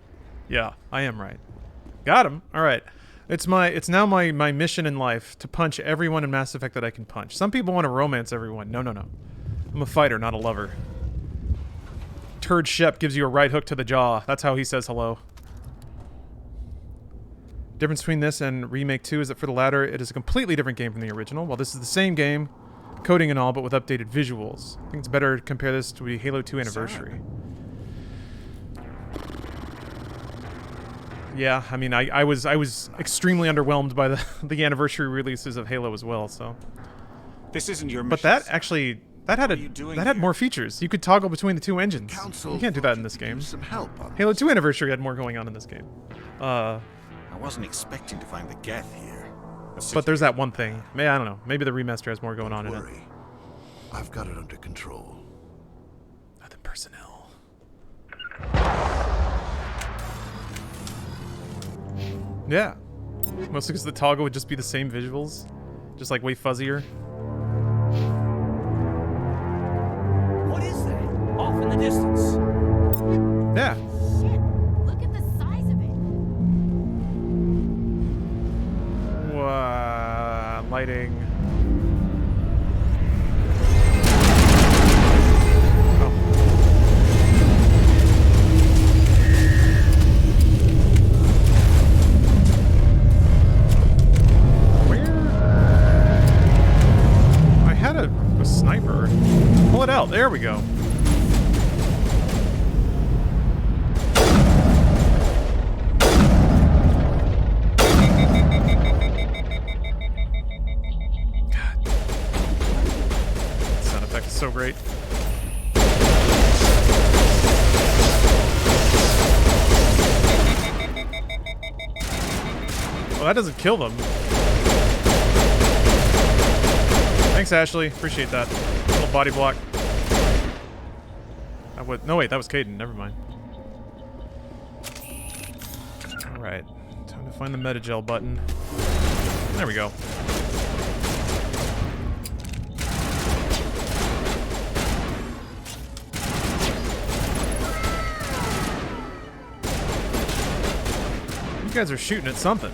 Yeah, I am right. Got him. All right. It's now my mission in life to punch everyone in Mass Effect that I can punch. Some people want to romance everyone. No. I'm a fighter, not a lover. Turd Shep gives you a right hook to the jaw. That's how he says hello. Difference between this and Remake 2 is that for the latter, it is a completely different game from the original, while this is the same game, coding and all, but with updated visuals. I think it's better to compare this to the Halo 2 Anniversary. Yeah, I mean, I was extremely underwhelmed by the anniversary releases of Halo as well, so. This isn't your mission. But that actually that had more features. You could toggle between the 2 engines. You can't do that in this game. Some help on Halo 2 Anniversary had more going on in this game. I wasn't expecting to find the Geth here. But there's that one thing. Maybe, I don't know. Maybe the remaster has more going on in it. I've got it under control. Other personnel. Yeah. Mostly because the toggle would just be the same visuals. Just like way fuzzier. What is that? Off in the distance. Yeah. Shit, look at the size of it. Lighting. A sniper. Pull it out. There we go. God. Sound effect is so great. Well, that doesn't kill them. Thanks, Ashley. Appreciate that. Little body block. No, wait, that was Caden. Never mind. Alright. Time to find the Metagel button. There we go. You guys are shooting at something.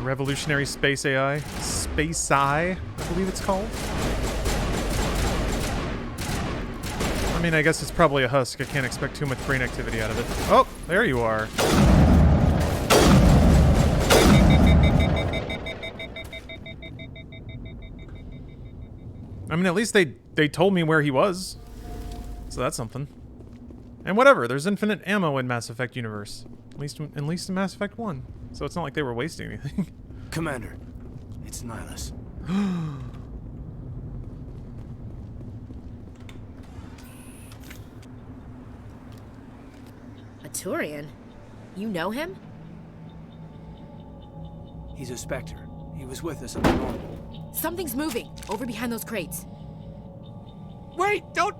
Revolutionary Space AI. Space I believe it's called. I mean, I guess it's probably a husk. I can't expect too much brain activity out of it. Oh, there you are. I mean, at least they told me where he was. So that's something. And whatever, there's infinite ammo in Mass Effect universe. At least in Mass Effect 1. So it's not like they were wasting anything. Commander, it's Nihilus. A Turian? You know him? He's a Spectre. He was with us on the normal. Something's moving over behind those crates. Wait! Don't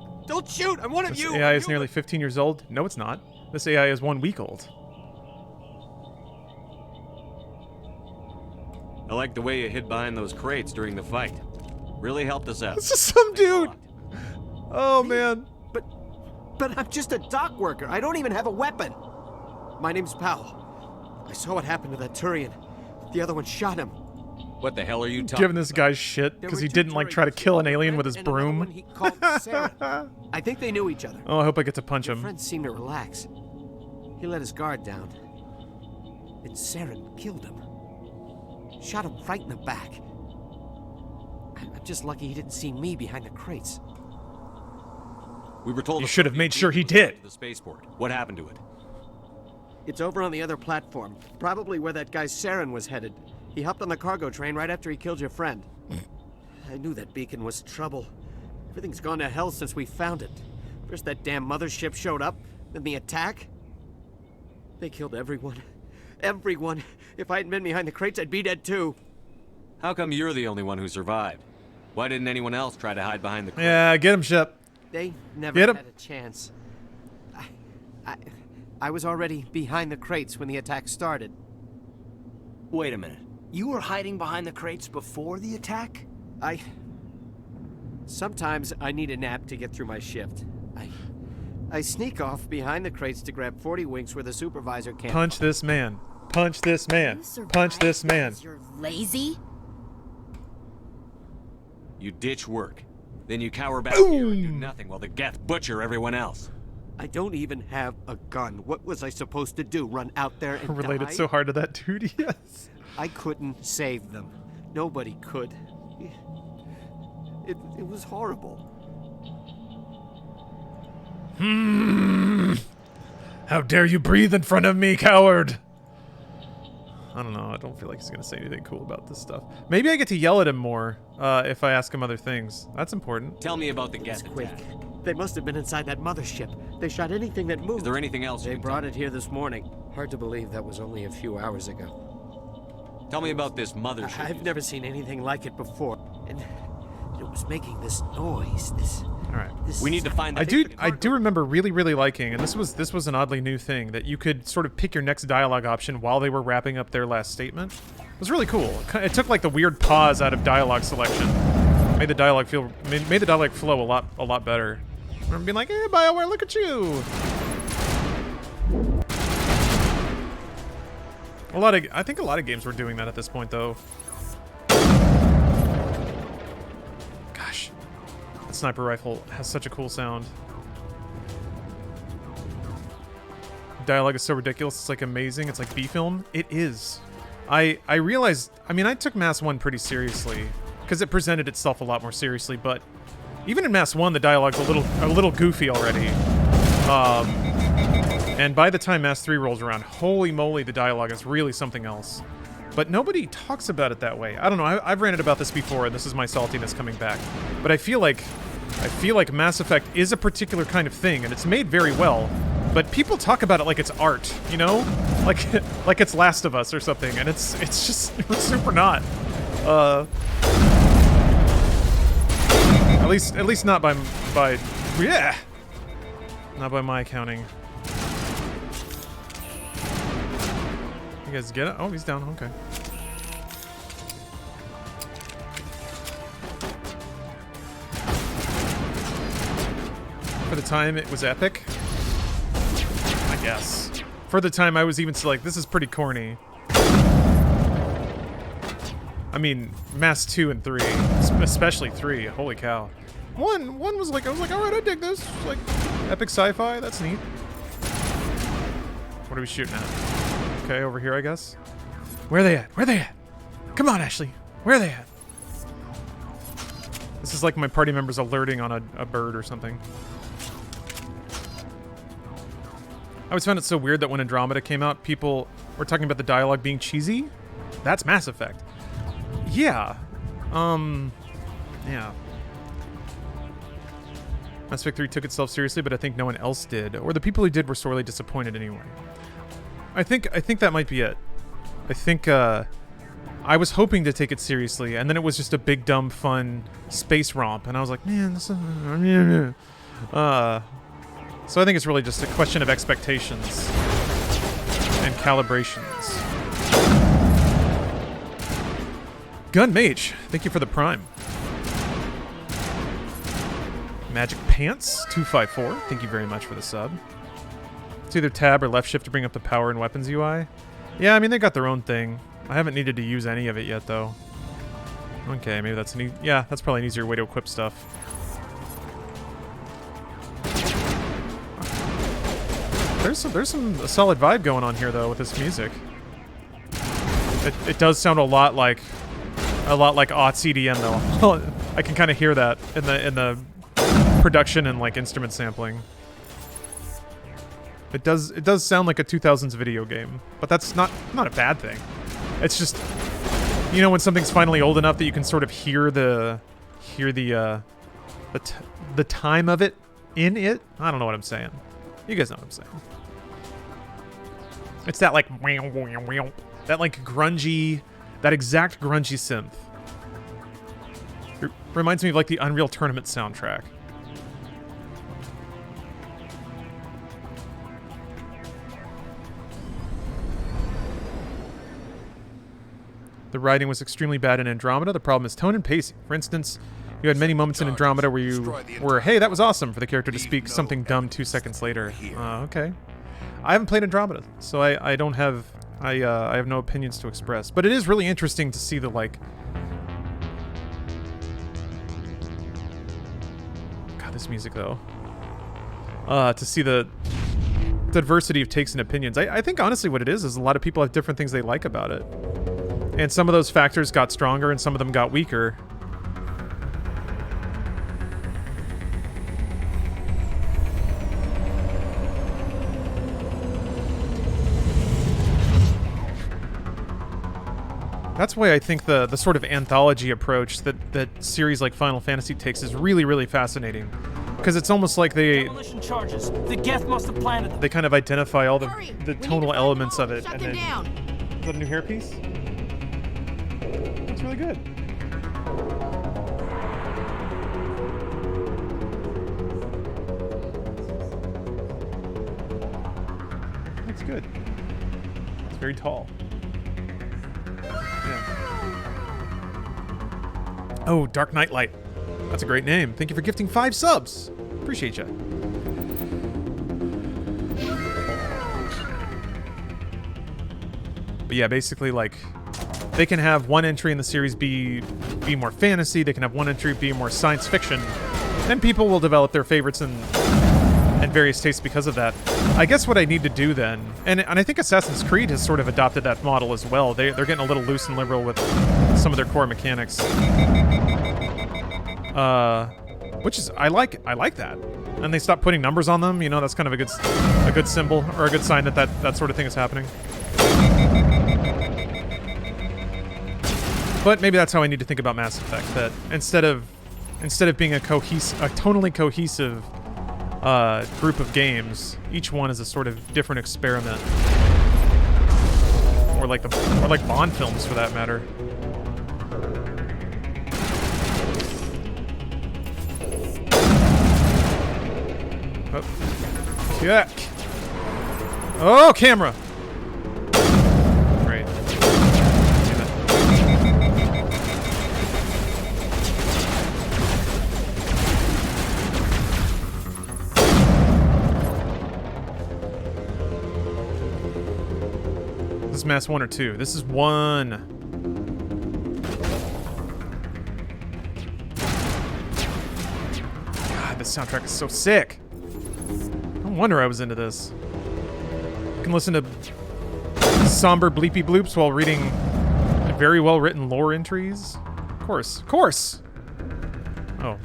shoot! I'm one of you! This AI is nearly 15 years old. No, it's not. This AI is 1 week old. I like the way you hid behind those crates during the fight. Really helped us out. This is some dude! Oh, man. But I'm just a dock worker. I don't even have a weapon. My name's Powell. I saw what happened to that Turian. The other one shot him. What the hell are you talking Giving this guy shit because he didn't, like, try to kill an alien with his broom. He called Sarah. I think they knew each other. Oh, I hope I get to punch him. My friend seemed to relax. He let his guard down. And Saren killed him. Shot him right in the back. I'm just lucky he didn't see me behind the crates. We were told you should have made sure he did. The spaceport. What happened to it? It's over on the other platform. Probably where that guy Saren was headed. He hopped on the cargo train right after he killed your friend. I knew that beacon was trouble. Everything's gone to hell since we found it. First that damn mothership showed up, then the attack. They killed everyone. Everyone. If I hadn't been behind the crates, I'd be dead too. How come you're the only one who survived? Why didn't anyone else try to hide behind the crates? Yeah, get him, Shep. They never had a chance. I was already behind the crates when the attack started. Wait a minute. You were hiding behind the crates before the attack? Sometimes I need a nap to get through my shift. I sneak off behind the crates to grab 40 winks where the supervisor can't. Punch this man. Punch this man. Punch this man. You're lazy? You ditch work. Then you cower back here and do nothing while the Geth butcher everyone else. I don't even have a gun. What was I supposed to do? Run out there and Related die? so hard to that dude, yes. I couldn't save them. Nobody could. It was horrible. How dare you breathe in front of me, coward! I don't know. I don't feel like he's gonna say anything cool about this stuff. Maybe I get to yell at him more if I ask him other things. That's important. Tell me about the Geth quick. attack. They must have been inside that mothership. They shot anything that moved. Is there anything else? They brought it here this morning. Hard to believe that was only a few hours ago. Tell me about this mothership. I've never seen anything like it before. And it was making this noise. All right. We need to find that. I do remember really liking, and this was an oddly new thing, that you could sort of pick your next dialogue option while they were wrapping up their last statement. It was really cool. It took like the weird pause out of dialogue selection. Made the dialogue flow a lot better. I remember being like, "Hey, BioWare, look at you." I think a lot of games were doing that at this point, though. Gosh, that sniper rifle has such a cool sound. Dialogue is so ridiculous, it's like amazing. It's like B-film. It is. I realized, I mean, I took Mass 1 pretty seriously because it presented itself a lot more seriously, but even in Mass 1, the dialogue's a little goofy already. And by the time Mass 3 rolls around, holy moly, the dialogue is really something else. But nobody talks about it that way. I don't know, I've ranted about this before, and this is my saltiness coming back. But I feel like Mass Effect is a particular kind of thing, and it's made very well. But people talk about it like it's art, you know? Like it's Last of Us or something, and it's just super not. At least not by yeah. Not by my accounting. You guys get it? Oh, he's down. Okay. For the time, it was epic. I guess. For the time, I was even like, this is pretty corny. I mean, Mass 2 and 3, especially 3. Holy cow. One was like, I was like, all right, I dig this. Like, epic sci-fi. That's neat. What are we shooting at? Okay, over here, I guess. Where are they at? Where are they at? Come on, Ashley. Where are they at? This is like my party members alerting on a bird or something. I always found it so weird that when Andromeda came out, people were talking about the dialogue being cheesy. That's Mass Effect. Yeah. Yeah. Mass Effect 3 took itself seriously, but I think no one else did. Or the people who did were sorely disappointed anyway. I think that might be it. I think I was hoping to take it seriously, and then it was just a big, dumb, fun space romp, and I was like, man, this is... So I think it's really just a question of expectations and calibrations. Gun Mage, thank you for the Prime. Magic Pants 254, thank you very much for the sub. It's either tab or left shift to bring up the power and weapons UI. Yeah, I mean, they got their own thing. I haven't needed to use any of it yet, though. Okay, maybe that's yeah, that's probably an easier way to equip stuff. There's some solid vibe going on here, though, with this music. It does sound a lot like aught CDM, though. I can kind of hear that in the production and like instrument sampling. It does sound like a 2000s video game, but that's not a bad thing. It's just, you know, when something's finally old enough that you can sort of hear the time of it in it. I don't know what I'm saying. You guys know what I'm saying. It's that like that like grungy, that exact grungy synth. It reminds me of like the Unreal Tournament soundtrack. The writing was extremely bad in Andromeda. The problem is tone and pacing. For instance, you had many moments in Andromeda where you were, hey, that was awesome, for the character to speak something dumb 2 seconds later. Okay. I haven't played Andromeda, so I don't have, I have no opinions to express. But it is really interesting to see the, like... God, this music, though. To see the diversity of takes and opinions. I think, honestly, what it is a lot of people have different things they like about it. And some of those factors got stronger and some of them got weaker. That's why I think the sort of anthology approach that series like Final Fantasy takes is really, really fascinating. Because it's almost like Demolition charges. The Geth must have planted them. they kind of identify all the tonal elements of it. Shut And them then, down. is that a new hairpiece? That's really good. That's good. It's very tall. Yeah. Oh, Dark Nightlight. That's a great name. Thank you for gifting 5 subs. Appreciate you. But yeah, basically, like, they can have one entry in the series be more fantasy. They can have one entry be more science fiction. And people will develop their favorites and various tastes because of that. I guess what I need to do then, and I think Assassin's Creed has sort of adopted that model as well. They're getting a little loose and liberal with some of their core mechanics. Which is I like that. And they stopped putting numbers on them. You know, that's kind of a good symbol or a good sign that sort of thing is happening. But maybe that's how I need to think about Mass Effect. That instead of being a tonally cohesive group of games, each one is a sort of different experiment, or like Bond films for that matter. Oh, yuck! Oh, camera! Great. This is Mass 1 or 2? This is 1. God, this soundtrack is so sick. No wonder I was into this. You can listen to somber bleepy bloops while reading very well written lore entries. Of course. Of course! Oh.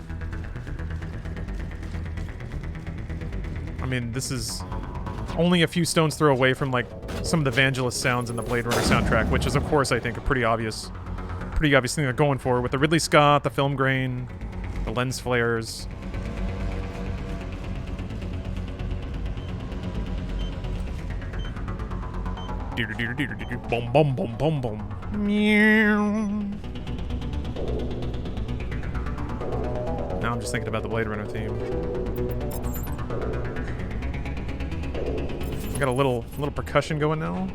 I mean, this is only a few stones throw away from, like, some of the Vangelis sounds in the Blade Runner soundtrack, which is, of course, I think a pretty obvious thing they're going for with the Ridley Scott, the film grain, the lens flares. Boom, boom, boom, boom, boom. Meow. Now I'm just thinking about the Blade Runner theme. Got a little percussion going now.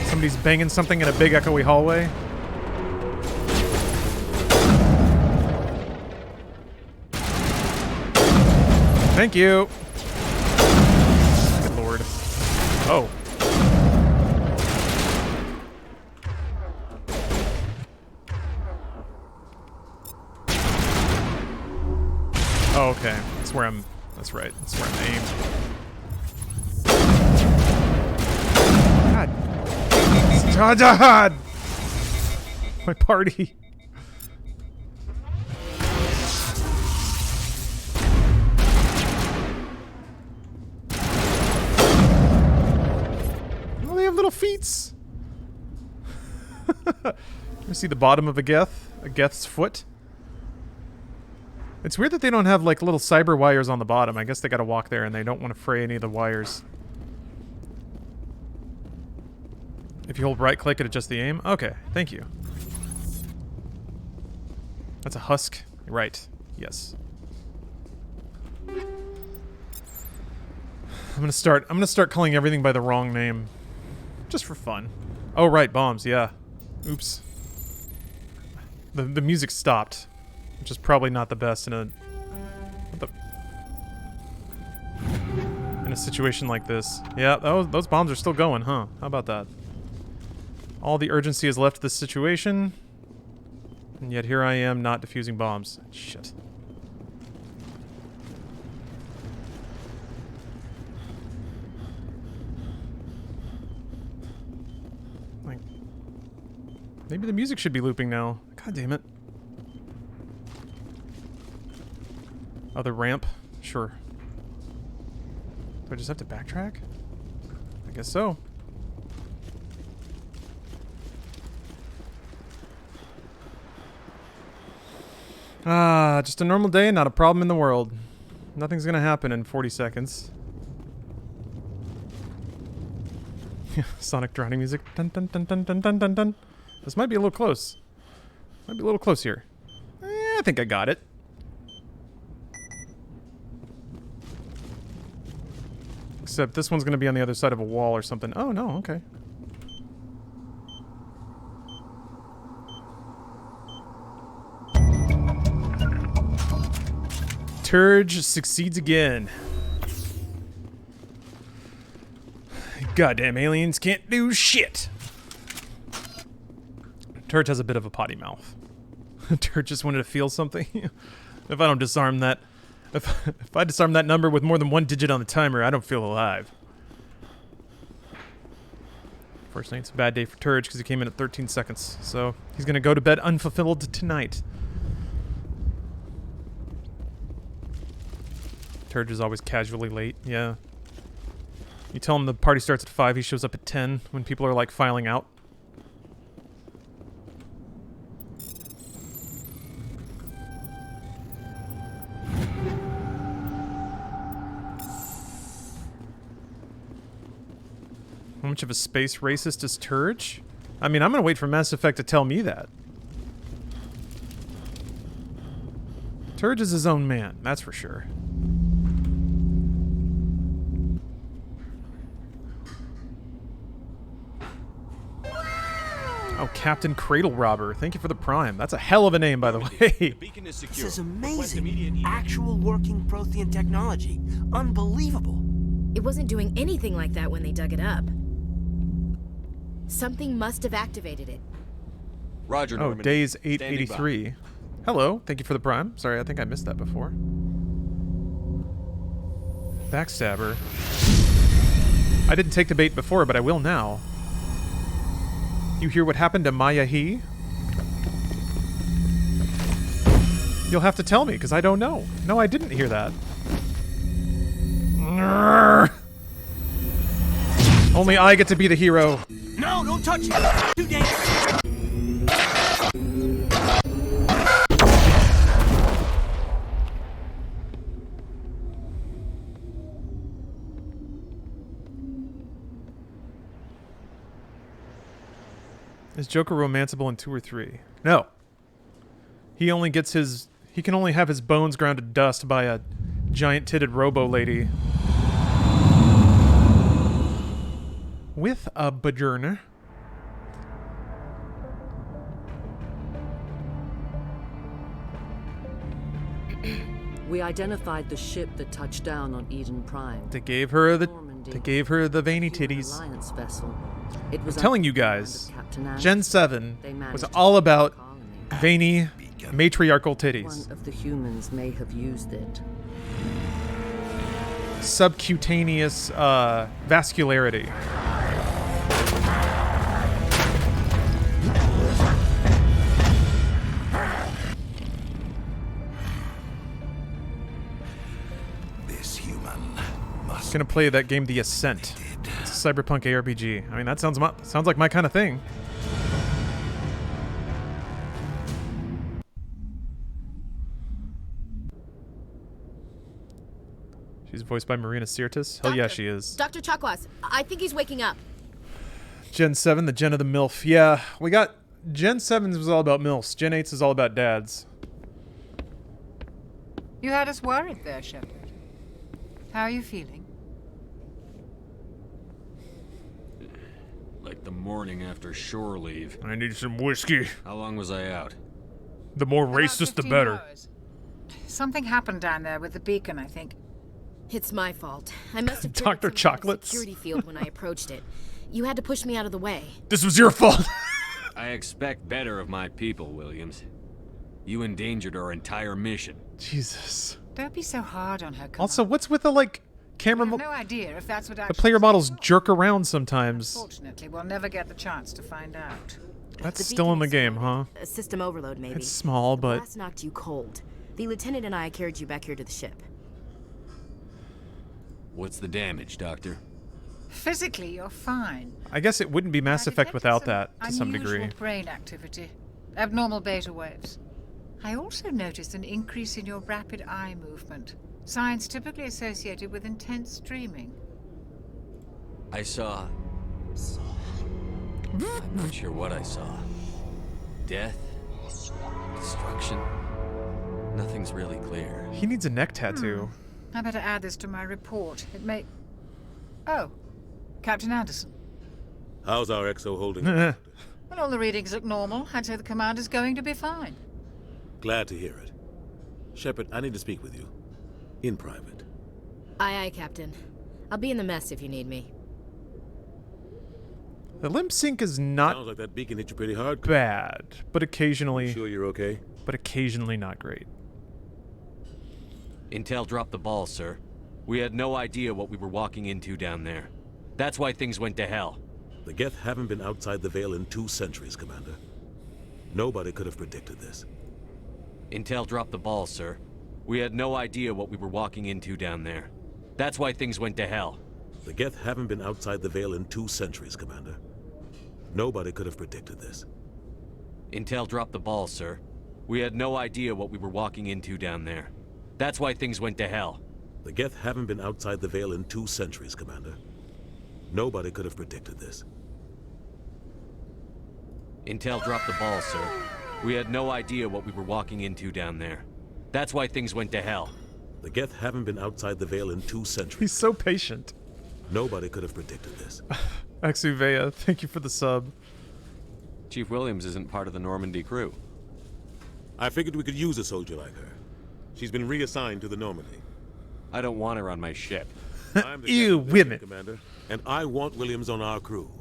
Somebody's banging something in a big echoey hallway. Thank you. Good lord. Oh. Oh, okay. That's right. That's where I'm aimed. God. My party. Oh, they have little feets. You see the bottom of a Geth's foot. It's weird that they don't have like little cyber wires on the bottom. I guess they gotta walk there and they don't want to fray any of the wires. If you hold right click, it adjusts the aim. Okay, thank you. That's a husk. Right. Yes. I'm gonna start calling everything by the wrong name. Just for fun. Oh right, bombs, yeah. Oops. The music stopped. Which is probably not the best in a situation like this. Yeah, those bombs are still going, huh? How about that? All the urgency has left this situation, and yet here I am not defusing bombs. Shit. Like, maybe the music should be looping now. God damn it. Other ramp? Sure. Do I just have to backtrack? I guess so. Ah, just a normal day, not a problem in the world. Nothing's gonna happen in 40 seconds. Sonic drowning music. Dun dun dun dun dun dun dun dun. This might be a little close. Might be a little close here. I think I got it. Except this one's gonna be on the other side of a wall or something. Oh no, okay. Turge succeeds again. Goddamn aliens can't do shit. Turge has a bit of a potty mouth. Turge just wanted to feel something. If I don't disarm that, if I disarm that number with more than one digit on the timer, I don't feel alive. Fortunately, it's a bad day for Turge because he came in at 13 seconds. So he's gonna go to bed unfulfilled tonight. Turge is always casually late. Yeah. You tell him the party starts at 5, he shows up at 10 when people are like filing out. How much of a space racist is Turge? I mean, I'm gonna wait for Mass Effect to tell me that. Turge is his own man, that's for sure. Oh, Captain Cradle Robber. Thank you for the prime. That's a hell of a name, by the way. This is amazing. Actual working Prothean technology. Unbelievable. It wasn't doing anything like that when they dug it up. Something must have activated it. Roger, Norman. Oh, days 883. Hello. Thank you for the prime. Sorry, I think I missed that before. Backstabber. I didn't take the bait before, but I will now. You hear what happened to Maya He? You'll have to tell me, because I don't know. No, I didn't hear that. Only I get to be the hero. No, don't touch it. Too dangerous. Is Joker romanceable in 2 or 3? No. He only gets his... He can only have his bones ground to dust by a giant-titted robo-lady. With a vagina. We identified the ship that touched down on Eden Prime. They gave her the veiny titties. Alliance vessel. I'm telling you guys, Gen 7 was all about veiny, matriarchal titties. One of the humans may have used it. Subcutaneous vascularity. This human must Gonna play that game, The Ascent. It's a cyberpunk ARPG. I mean, that sounds like my kind of thing. She's voiced by Marina Sirtis. Hell yeah, she is. Dr. Chakwas, I think he's waking up. Gen 7, the Gen of the MILF. Yeah, we got... Gen 7 was all about MILFs. Gen 8 is all about dads. You had us worried there, Shepard. How are you feeling? Like the morning after shore leave. I need some whiskey. How long was I out? The more racist, the better. Hours. Something happened down there with the beacon, I think. It's my fault. I must have Dr. Chocolates. Security field when I approached it. You had to push me out of the way. This was your fault. I expect better of my people, Williams. You endangered our entire mission. Jesus. Don't be so hard on her. Also, what's with the like camera? I have no idea if that's what the player models jerk around sometimes. Unfortunately, we'll never get the chance to find out. That's still in the game, huh? A system overload, maybe. It's small, but the blast knocked you cold. The lieutenant and I carried you back here to the ship. What's the damage, Doctor? Physically, you're fine. I guess it wouldn't be Mass Effect without that, to some degree. Unusual brain activity. Abnormal beta waves. I also noticed an increase in your rapid eye movement. Signs typically associated with intense dreaming. I saw... I'm not sure what I saw. Death? Destruction? Nothing's really clear. He needs a neck tattoo. I better add this to my report. It may... Oh, Captain Anderson. How's our XO holding up? Well, all the readings look normal. I'd say the commander's going to be fine. Glad to hear it. Shepard, I need to speak with you. In private. Aye, aye, Captain. I'll be in the mess if you need me. The limp sync is not Sounds like that beacon hit you pretty hard. bad, but occasionally... You sure you're okay? But occasionally not great. Intel dropped the ball, sir. We had no idea what we were walking into down there. That's why things went to hell. The Geth haven't been outside the Veil in 2 centuries, Commander. Nobody could have predicted this. Intel dropped the ball, sir. We had no idea what we were walking into down there. That's why things went to hell. The Geth haven't been outside the Veil in 2 centuries, Commander. Nobody could have predicted this. Intel dropped the ball, sir. We had no idea what we were walking into down there. That's why things went to hell. The Geth haven't been outside the Veil in 2 centuries, Commander. Nobody could have predicted this. Intel dropped the ball, sir. We had no idea what we were walking into down there. That's why things went to hell. The Geth haven't been outside the Veil in 2 centuries. He's so patient. Nobody could have predicted this. Exuvea, thank you for the sub. Chief Williams isn't part of the Normandy crew. I figured we could use a soldier like her. She's been reassigned to the Normandy. I don't want her on my ship. I'm the Ew, women. Commander, and I want Williams on our crew.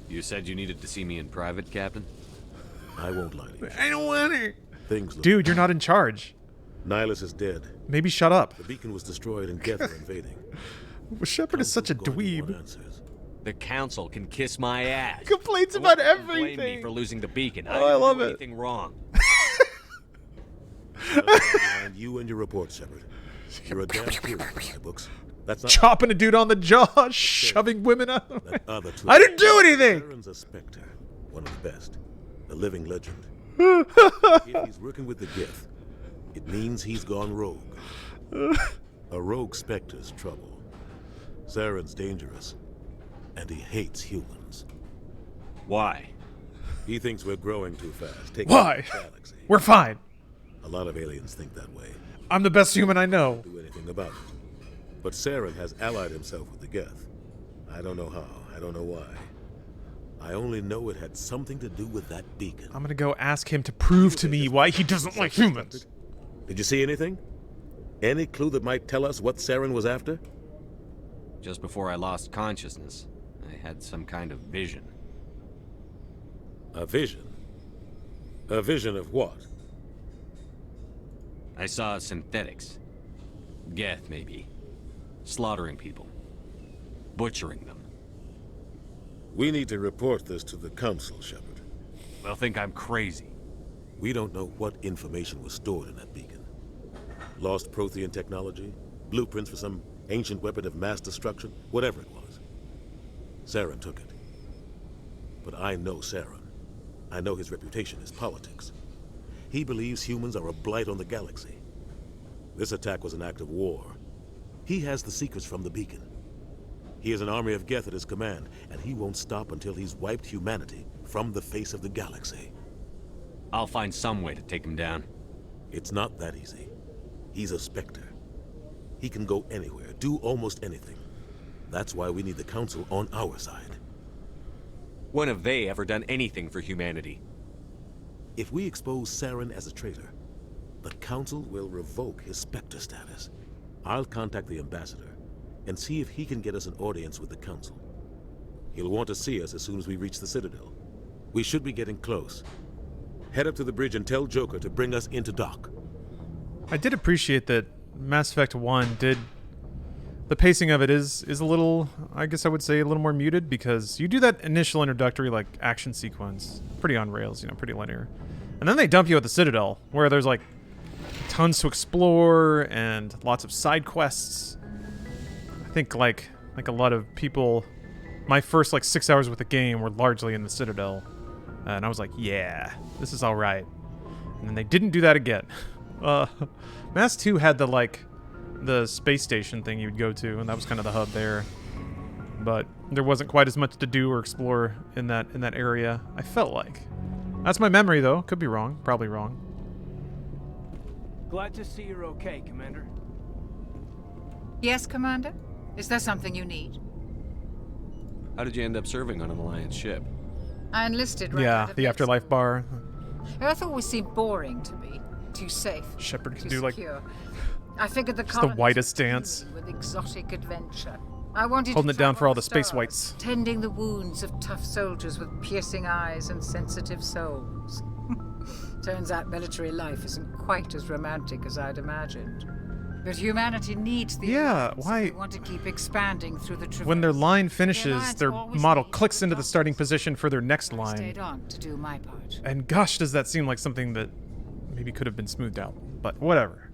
You said you needed to see me in private, Captain? I won't lie to you. I don't want her. Things look... Dude, you're not in charge. Nihilus is dead. Maybe shut up. The beacon was destroyed and Geth are invading. Well, Shepard is such a dweeb. The Council can kiss my ass. Complains about Blame me everything. for losing the beacon. Oh, I love didn't do it. anything wrong. Behind you and your report, Shepard. You're a damn hero in my books. That's not Chopping a dude on the jaw, shoving women out. that other I didn't do anything. Saren's a Spectre, one of the best, a living legend. If he's working with the Geth, it means he's gone rogue. A rogue Spectre's trouble. Saren's dangerous, and he hates humans. Why? He thinks we're growing too fast. Why? Galaxy. We're fine. A lot of aliens think that way. I'm the best human I know. Do anything about it. But Saren has allied himself with the Geth. I don't know how. I don't know why. I only know it had something to do with that beacon. I'm gonna go ask him to prove to me why he doesn't like humans. Did you see anything? Any clue that might tell us what Saren was after? Just before I lost consciousness, I had some kind of vision. A vision? A vision of what? I saw synthetics. Geth, maybe. Slaughtering people. Butchering them. We need to report this to the Council, Shepard. They'll think I'm crazy. We don't know what information was stored in that beacon. Lost Prothean technology? Blueprints for some ancient weapon of mass destruction? Whatever it was. Saren took it. But I know Saren. I know his reputation is politics. He believes humans are a blight on the galaxy. This attack was an act of war. He has the secrets from the beacon. He has an army of Geth at his command, and he won't stop until he's wiped humanity from the face of the galaxy. I'll find some way to take him down. It's not that easy. He's a Spectre. He can go anywhere, do almost anything. That's why we need the Council on our side. When have they ever done anything for humanity? If we expose Saren as a traitor, the Council will revoke his Spectre status. I'll contact the Ambassador and see if he can get us an audience with the Council. He'll want to see us as soon as we reach the Citadel. We should be getting close. Head up to the bridge and tell Joker to bring us into dock. I did appreciate that Mass Effect 1 did... The pacing of it is a little, I guess I would say, a little more muted, because you do that initial introductory, like, action sequence. Pretty on rails, you know, pretty linear. And then they dump you at the Citadel, where there's, like, tons to explore and lots of side quests. I think, like a lot of people, my first, like, 6 hours with the game were largely in the Citadel. And I was like, yeah, this is alright. And then they didn't do that again. Mass 2 had the space station thing you'd go to, and that was kind of the hub there. But there wasn't quite as much to do or explore in that area, I felt like. That's my memory, though. Could be wrong. Probably wrong. Glad to see you're okay, Commander. Yes, Commander? Is there something you need? How did you end up serving on an Alliance ship? I enlisted right out Yeah, of the med afterlife school. bar. Earth always seemed boring to me. Too safe. Shepard could too do, like, secure. I figured the just the colonies whitest were dance. teeming with exotic adventure. I wanted Holding to it down for all the travel space stars, whites. tending the wounds of tough soldiers with piercing eyes and sensitive souls. Turns out military life isn't quite as romantic as I'd imagined. But humanity needs the Yeah, Alliance why- if we want to keep expanding through the traverse. When their line finishes, Alliance their always model needs clicks good into the starting position for their next I line. stayed on to do my part. And gosh, does that seem like something that maybe could have been smoothed out. But whatever.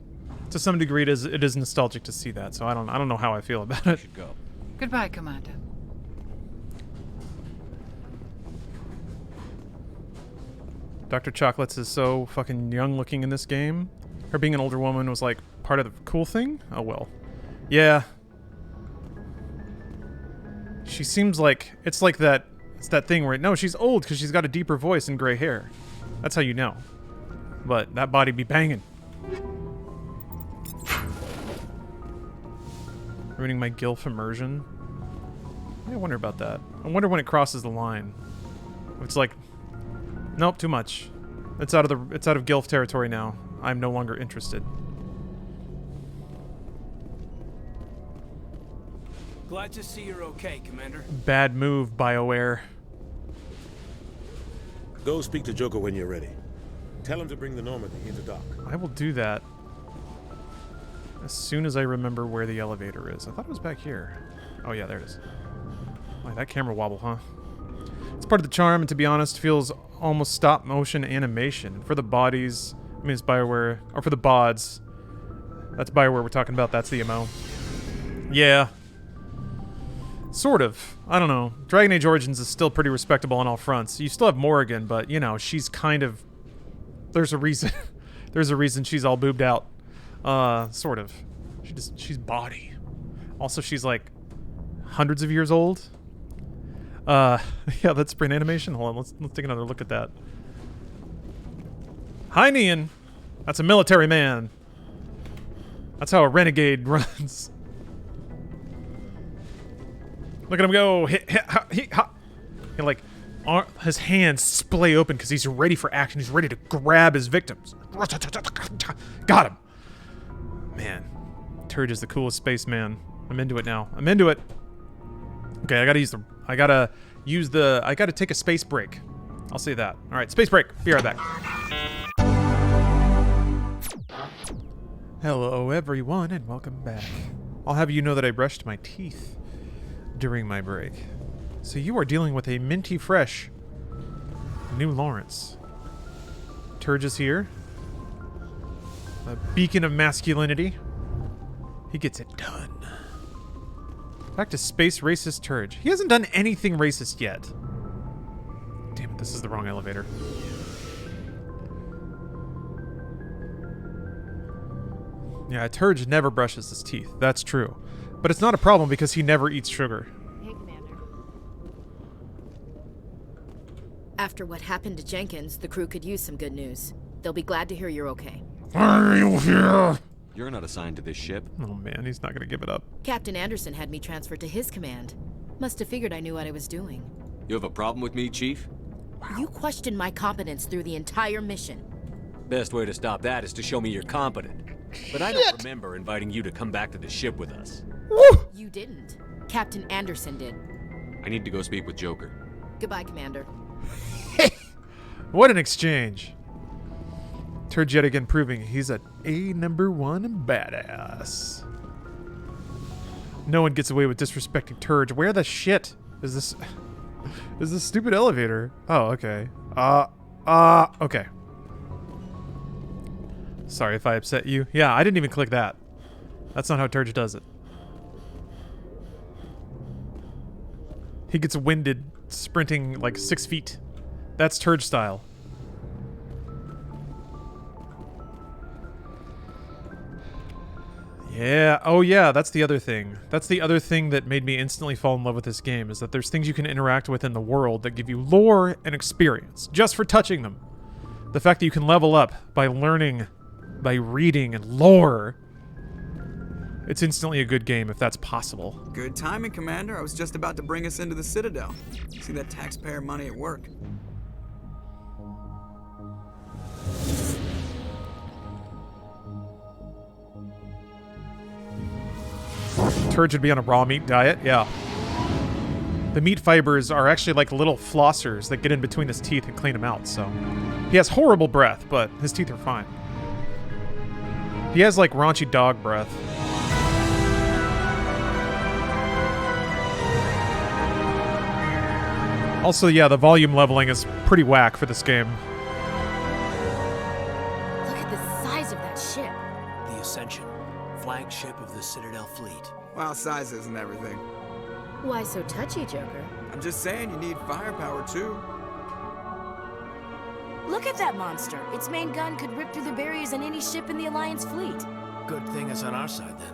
To some degree, it is nostalgic to see that. So I don't know how I feel about it. Go. Goodbye, Commander. Dr. Chocolates is so fucking young looking in this game. Her being an older woman was like part of the cool thing? Oh well. Yeah. She seems like it's that thing where no, she's old because she's got a deeper voice and gray hair. That's how you know. But that body be banging. Ruining my Gilf immersion. I wonder about that. I wonder when it crosses the line. It's like, nope, too much. It's out of Gilf territory now. I'm no longer interested. Glad to see you're okay, Commander. Bad move, BioWare. Go speak to Joker when you're ready. Tell him to bring the Normandy into dock. I will do that as soon as I remember where the elevator is. I thought it was back here. Oh yeah, there it is. Why, that camera wobble, huh? It's part of the charm, and to be honest, feels almost stop motion animation. For the bodies, I mean it's BioWare, or for the bods. That's BioWare we're talking about, that's the MO. Yeah. Sort of. I don't know. Dragon Age Origins is still pretty respectable on all fronts. You still have Morrigan, but, you know, she's kind of... There's a reason. There's a reason she's all boobed out. Sort of. She's body. Also, she's like hundreds of years old. Yeah, that's sprint animation. Hold on, let's take another look at that. Hi, Neon. That's a military man. That's how a renegade runs. Look at him go. Hit, ha, hit, ha. And like, his hands splay open because he's ready for action. He's ready to grab his victims. Got him. Man, Turge is the coolest spaceman. I'm into it now. I'm into it. Okay, I gotta take a space break. I'll say that. All right, space break. Be right back. Hello, everyone, and welcome back. I'll have you know that I brushed my teeth during my break. So you are dealing with a minty fresh new Lawrence. Turge is here. A beacon of masculinity. He gets it done. Back to space racist Turge. He hasn't done anything racist yet. Damn it, this is the wrong elevator. Yeah, Turge never brushes his teeth. That's true. But it's not a problem because he never eats sugar. Hey, Commander. After what happened to Jenkins, the crew could use some good news. They'll be glad to hear you're okay. Are you here? You're not assigned to this ship. Oh man, he's not gonna give it up. Captain Anderson had me transferred to his command. Must have figured I knew what I was doing. You have a problem with me, Chief? You questioned my competence through the entire mission. Best way to stop that is to show me you're competent. But I don't remember inviting you to come back to the ship with us. You didn't. Captain Anderson did. I need to go speak with Joker. Goodbye, Commander. What an exchange. Turge yet again proving he's a #1 badass. No one gets away with disrespecting Turge. Where the shit is this? Is this stupid elevator? Oh, okay. Okay. Sorry if I upset you. Yeah, I didn't even click that. That's not how Turge does it. He gets winded sprinting like 6 feet. That's Turge style. Yeah. Oh, yeah. That's the other thing. That's the other thing that made me instantly fall in love with this game, is that there's things you can interact with in the world that give you lore and experience just for touching them. The fact that you can level up by learning, by reading and lore. It's instantly a good game if that's possible. Good timing, Commander. I was just about to bring us into the Citadel. See that taxpayer money at work. Turd should be on a raw meat diet, yeah. The meat fibers are actually like little flossers that get in between his teeth and clean them out, so. He has horrible breath, but his teeth are fine. He has like raunchy dog breath. Also, yeah, the volume leveling is pretty whack for this game. Look at the size of that ship. The Ascension, flagship of the Citadel fleet. Well, size isn't everything. Why so touchy, Joker? I'm just saying you need firepower, too. Look at that monster. Its main gun could rip through the barriers in any ship in the Alliance fleet. Good thing it's on our side, then.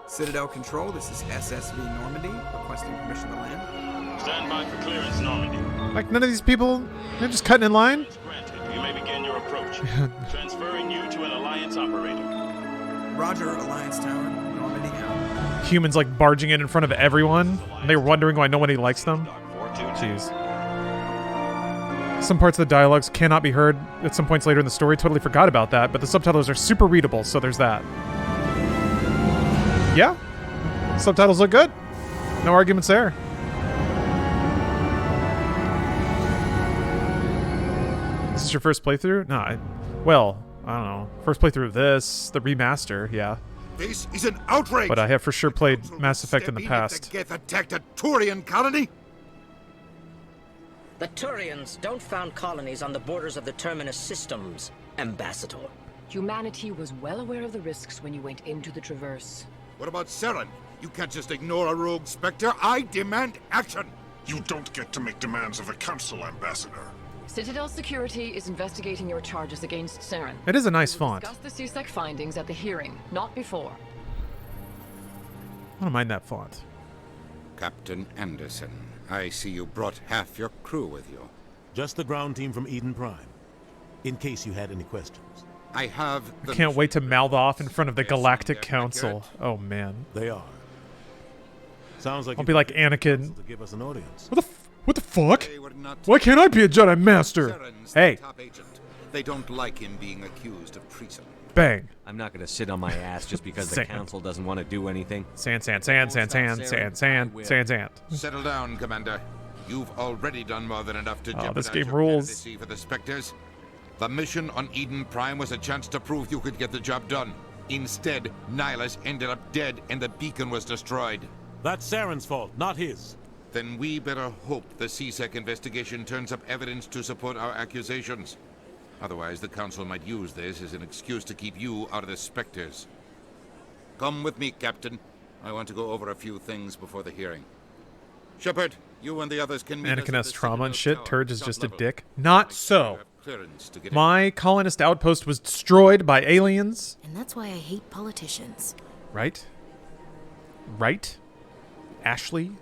Citadel Control, this is SSV Normandy, requesting permission to land. Stand by for clearance, Normandy. Like, none of these people, they're just cutting in line? Granted, you may begin your approach. Transferring you to an Alliance operator. Roger, Alliance Tower, Normandy out. Humans, like, barging in front of everyone, and they're wondering why nobody likes them. Jeez. Some parts of the dialogues cannot be heard at some points later in the story. Totally forgot about that, but the subtitles are super readable, so there's that. Yeah. Subtitles look good. No arguments there. Is this your first playthrough? No, well, I don't know. First playthrough of this, the remaster, yeah. This is an outrage! But I have for sure played Mass Effect in the past. Geth attacked a Turian colony? The Turians don't found colonies on the borders of the Terminus systems, Ambassador. Humanity was well aware of the risks when you went into the Traverse. What about Saren? You can't just ignore a rogue Spectre. I demand action! You don't get to make demands of the Council, Ambassador. Citadel Security is investigating your charges against Saren. It is a nice font. Discuss the CSEC findings at the hearing, not before. I don't mind that font. Captain Anderson, I see you brought half your crew with you. Just the ground team from Eden Prime, in case you had any questions. I have I can't wait to mouth off in front of the Galactic Council. Oh, man. They are. Sounds like I'll be like Anakin. To give us an audience. What the fuck? Why can't I be a Jedi Master? Hey. They don't like him being accused of treason. Bang. I'm not gonna sit on my ass just because the council doesn't want to do anything. Sand. Settle down, Commander. You've already done more than enough to jeopardize this game your rules. candidacy for the Spectres. The mission on Eden Prime was a chance to prove you could get the job done. Instead, Nihilus ended up dead and the beacon was destroyed. That's Saren's fault, not his. Then we better hope the CSEC investigation turns up evidence to support our accusations. Otherwise, the Council might use this as an excuse to keep you out of the Spectres. Come with me, Captain. I want to go over a few things before the hearing. Shepard, you and the others can meet Anakin has trauma and shit. Turd is just a dick. Not so. To get My colonist outpost was destroyed by aliens. And that's why I hate politicians. Right? Right? Ashley?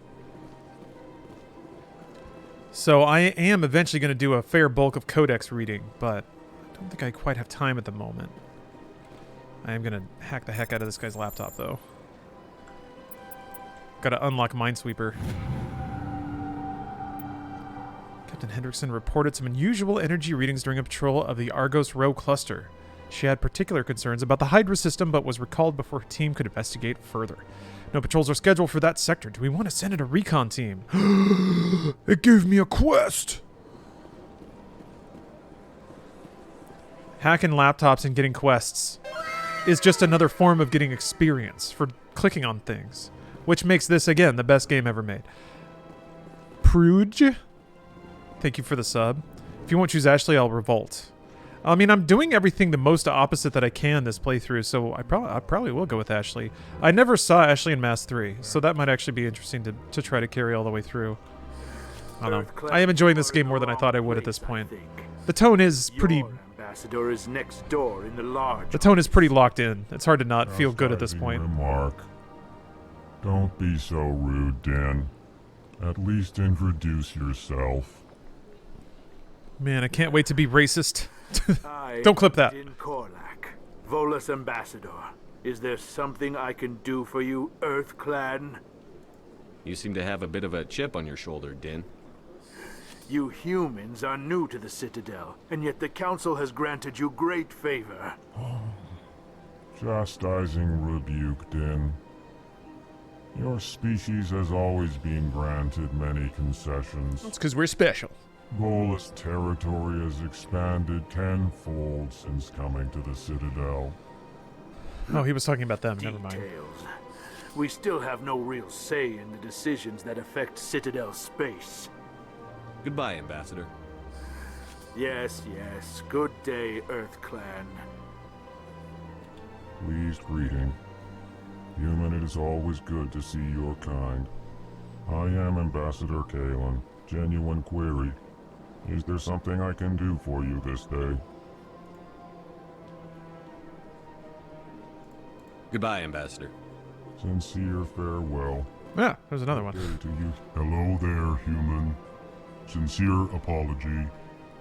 So I am eventually going to do a fair bulk of codex reading, but I don't think I quite have time at the moment. I am going to hack the heck out of this guy's laptop, though. Got to unlock Minesweeper. Captain Hendrickson reported some unusual energy readings during a patrol of the Argos Rho cluster. She had particular concerns about the Hydra system, but was recalled before her team could investigate further. No patrols are scheduled for that sector. Do we want to send in a recon team? It gave me a quest! Hacking laptops and getting quests is just another form of getting experience for clicking on things, which makes this, again, the best game ever made. Pruge? Thank you for the sub. If you won't choose Ashley, I'll revolt. I mean, I'm doing everything the most opposite that I can this playthrough, so I probably will go with Ashley. I never saw Ashley in Mass 3, so that might actually be interesting to try to carry all the way through. I don't know. I am enjoying this game more than I thought I would at this point. The tone is pretty ambassador is next door in the large. The tone is pretty locked in. It's hard to not feel good at this point. Remark. Don't be so rude, Dan. At least introduce yourself. Man, I can't wait to be racist. Don't clip that. Din Korlak, Volus ambassador. Is there something I can do for you, Earth Clan? You seem to have a bit of a chip on your shoulder, Din. You humans are new to the Citadel, and yet the Council has granted you great favor. Chastising rebuke, Din. Your species has always been granted many concessions. It's because we're special. Volus territory has expanded tenfold since coming to the Citadel. Oh, he was talking about them. Never mind. We still have no real say in the decisions that affect Citadel space. Goodbye, Ambassador. Yes, yes. Good day, Earth Clan. Pleased greeting. Human, it is always good to see your kind. I am Ambassador Kalen. Genuine query. Is there something I can do for you this day? Goodbye, Ambassador. Sincere farewell. Yeah, there's another one. To you. Hello there, human. Sincere apology,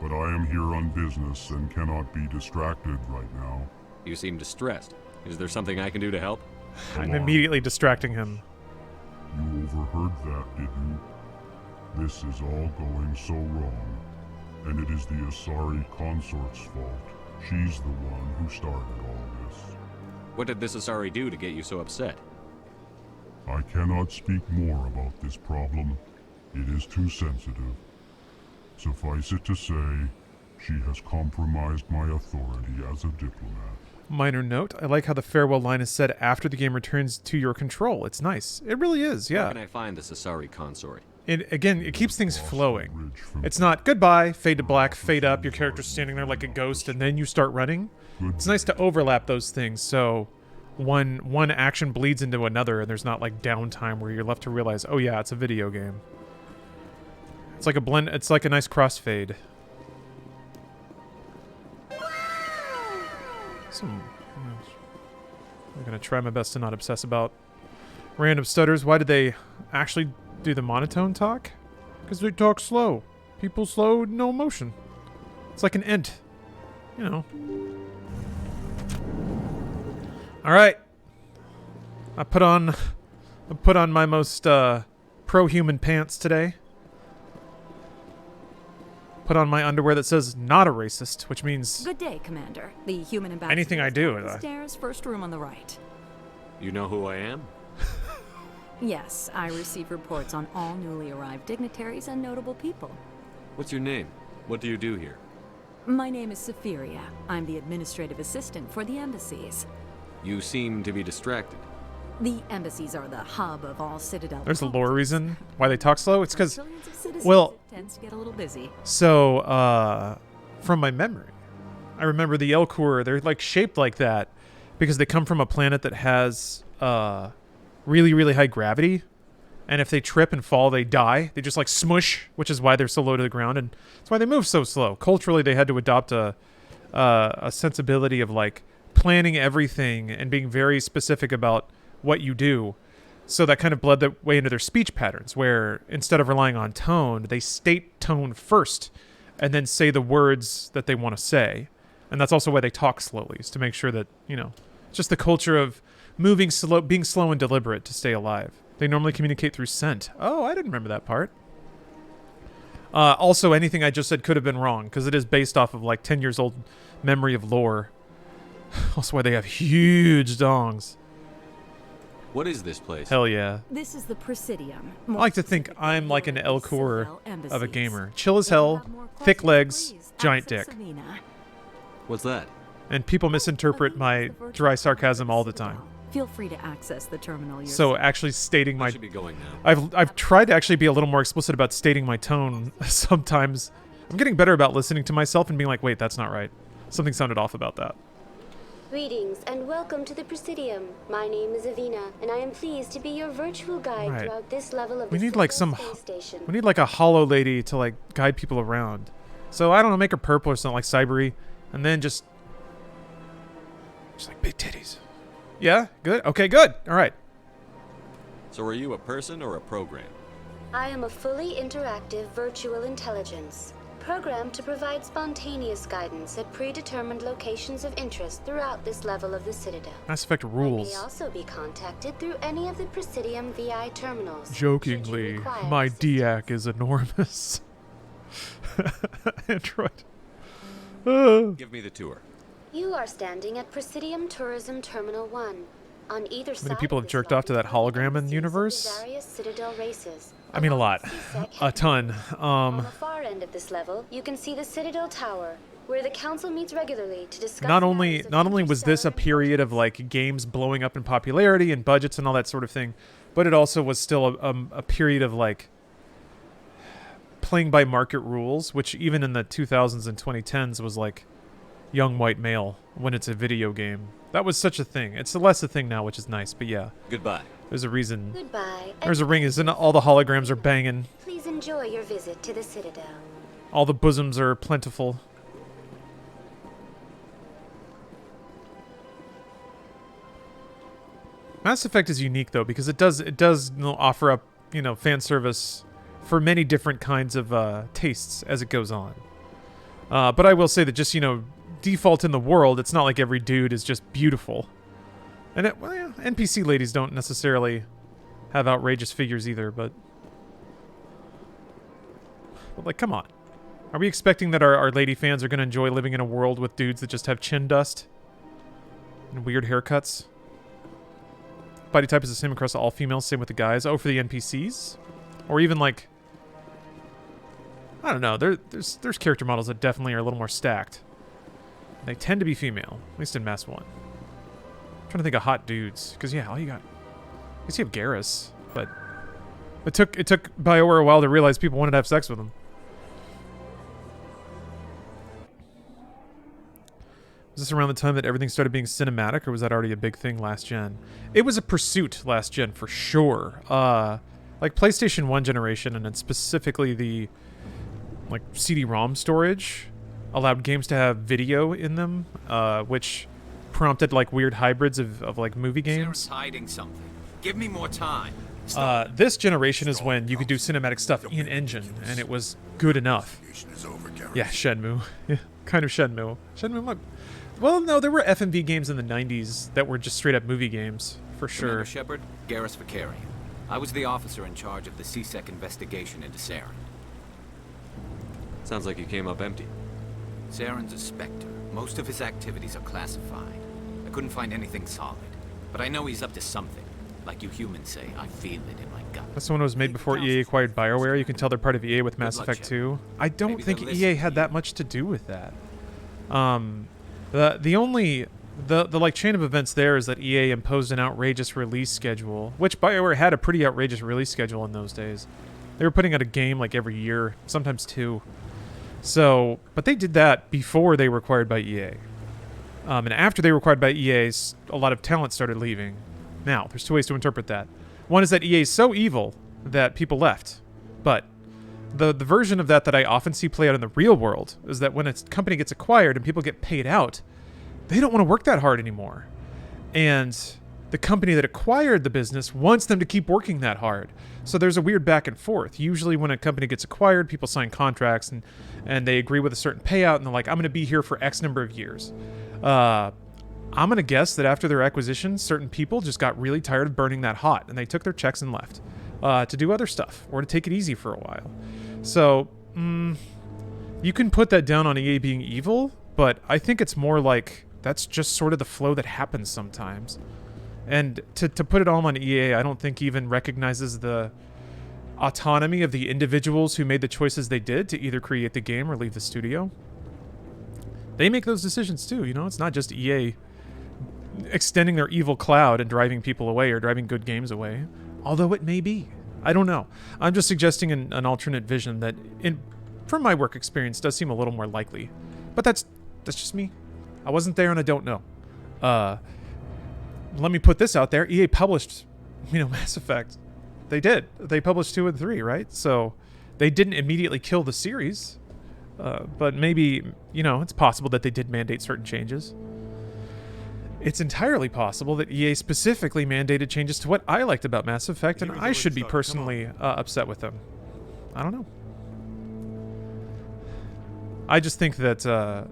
but I am here on business and cannot be distracted right now. You seem distressed. Is there something I can do to help? I'm immediately distracting him. You overheard that, did you? This is all going so wrong. And it is the Asari consort's fault. She's the one who started all this. What did this Asari do to get you so upset? I cannot speak more about this problem. It is too sensitive. Suffice it to say, she has compromised my authority as a diplomat. Minor note, I like how the farewell line is said after the game returns to your control. It's nice. It really is, yeah. Where can I find this Asari consort? Again, it keeps things flowing. It's not goodbye, fade to black, fade up, your character's standing there like a ghost, and then you start running. It's nice to overlap those things, so one action bleeds into another, and there's not like downtime where you're left to realize, oh yeah, it's a video game. It's like a blend. It's like a nice crossfade. I'm gonna try my best to not obsess about random stutters. Why did they actually do the monotone talk? Because they talk slow. People slow, no emotion. It's like an ent, you know. All right. I put on my most pro-human pants today. Put on my underwear that says "not a racist," which means Good day, Commander. The human ambassador. anything I do. Stairs, first room on the right. You know who I am? Yes, I receive reports on all newly arrived dignitaries and notable people. What's your name? What do you do here? My name is Safiria. I'm the administrative assistant for the embassies. You seem to be distracted. The embassies are the hub of all Citadel. There's a lore reason why they talk slow. It's because, It tends to get a little busy. So, from my memory, I remember the Elcor, they're like shaped like that because they come from a planet that has really, really high gravity. And if they trip and fall, they die. They just like smush, which is why they're so low to the ground. And that's why they move so slow. Culturally, they had to adopt a sensibility of like planning everything and being very specific about what you do. So that kind of bled that way into their speech patterns, where instead of relying on tone, they state tone first and then say the words that they want to say. And that's also why they talk slowly, is to make sure that, you know, it's just the culture of moving slow, being slow and deliberate to stay alive. They normally communicate through scent. Oh, I didn't remember that part. Also, anything I just said could have been wrong, because it is based off of like 10 years old memory of lore. Also why they have huge dongs. What is this place? Hell yeah. This is the Presidium. I like to think I'm like an Elcor of a gamer. Chill as hell, thick legs, giant dick. What's that? And people misinterpret my dry sarcasm all the time. Feel free to access the terminal yourself. So actually stating my... I should be going now. I've tried to actually be a little more explicit about stating my tone sometimes. I'm getting better about listening to myself and being like, wait, that's not right. Something sounded off about that. Greetings and welcome to the Presidium. My name is Avina, and I am pleased to be your virtual guide Right. throughout this level of We the need like Citadel some... space station. We need like a hollow lady to like guide people around. So I don't know, make her purple or something like cybery. And then just like big titties. Yeah, good. Okay, good. All right. So are you a person or a program? I am a fully interactive virtual intelligence, programmed to provide spontaneous guidance at predetermined locations of interest throughout this level of the Citadel. Mass Effect rules. I may also be contacted through any of the Presidium VI terminals. Jokingly, my DIAC is enormous. Android. Give me the tour. You are standing at Presidium Tourism Terminal 1. On either side, How many people have jerked off to that hologram in the universe? various Citadel races. I mean, a lot. A ton. On the far end of this level, you can see the Citadel Tower, where the council meets regularly to discuss. Not only was this a period of like games blowing up in popularity and budgets and all that sort of thing, but it also was still a period of like playing by market rules, which even in the 2000s and 2010s was like young white male when it's a video game. That was such a thing. It's less a thing now, which is nice, but yeah. Goodbye. There's a reason. Goodbye. There's a reason all the holograms are banging. Please enjoy your visit to the Citadel. All the bosoms are plentiful. Mass Effect is unique though because it does offer up, fan service for many different kinds of tastes as it goes on. But I will say that just, default in the world, it's not like every dude is just beautiful. And NPC ladies don't necessarily have outrageous figures either, but like, come on. Are we expecting that our lady fans are going to enjoy living in a world with dudes that just have chin dust and weird haircuts? Body type is the same across all females, same with the guys. Oh, for the NPCs? Or even like, I don't know, there's character models that definitely are a little more stacked. They tend to be female, at least in Mass 1. I'm trying to think of hot dudes, because yeah, all you got, I guess you have Garrus, but it took BioWare a while to realize people wanted to have sex with him. Was this around the time that everything started being cinematic, or was that already a big thing last gen? It was a pursuit last gen for sure. Like PlayStation 1 generation, and then specifically the like CD-ROM storage allowed games to have video in them, which prompted like weird hybrids of like movie games. Sarah's hiding something. Give me more time. This generation is when you could do cinematic stuff in engine, and it was good enough. Yeah, Shenmue. Yeah, kind of Shenmue. Well, no, there were FMV games in the 90s that were just straight up movie games, for sure. Commander Shepard, Garrus Vakarian. I was the officer in charge of the CSEC investigation into Saren. Sounds like you came up empty. Saren's a Spectre. Most of his activities are classified. I couldn't find anything solid. But I know he's up to something. Like you humans say, I feel it in my gut. That's the one that was made before EA acquired BioWare. You can tell they're part of EA with Mass Effect 2. I don't think EA had that much to do with that. The like chain of events there is that EA imposed an outrageous release schedule, which BioWare had a pretty outrageous release schedule in those days. They were putting out a game like every year, sometimes two. So, but they did that before they were acquired by EA. And after they were acquired by EA, a lot of talent started leaving. Now, there's two ways to interpret that. One is that EA is so evil that people left. But the version of that I often see play out in the real world is that when a company gets acquired and people get paid out, they don't want to work that hard anymore. And the company that acquired the business wants them to keep working that hard. So there's a weird back and forth. Usually when a company gets acquired, people sign contracts and they agree with a certain payout, and they're like, I'm going to be here for X number of years. I'm going to guess that after their acquisition, certain people just got really tired of burning that hot, and they took their checks and left to do other stuff or to take it easy for a while. So you can put that down on EA being evil, but I think it's more like that's just sort of the flow that happens sometimes. And to put it all on EA, I don't think even recognizes the autonomy of the individuals who made the choices they did to either create the game or leave the studio. They make those decisions too, it's not just EA extending their evil cloud and driving people away or driving good games away, although it may be. I don't know. I'm just suggesting an alternate vision that, from my work experience, does seem a little more likely. But that's just me. I wasn't there and I don't know. Let me put this out there. EA published, Mass Effect. They did. They published 2 and 3, right? So they didn't immediately kill the series. But maybe, you know, it's possible that they did mandate certain changes. It's entirely possible that EA specifically mandated changes to what I liked about Mass Effect, and I should be personally upset with them. I don't know. I just think that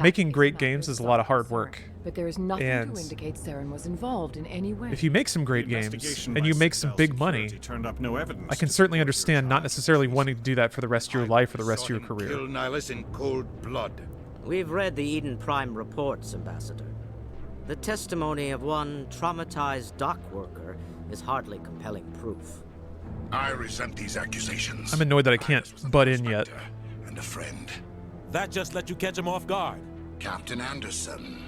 making great games is a lot of hard work. But there is nothing to indicate Saren was involved in any way. If you make some great games and you make some big money, I can certainly understand not necessarily wanting to do that for the rest of your life or the rest of your career. Kill Nihilus in cold blood. We've read the Eden Prime reports, Ambassador. The testimony of one traumatized dock worker is hardly compelling proof. I resent these accusations. I'm annoyed that I can't butt in yet. And a friend. That just let you catch him off guard. Captain Anderson,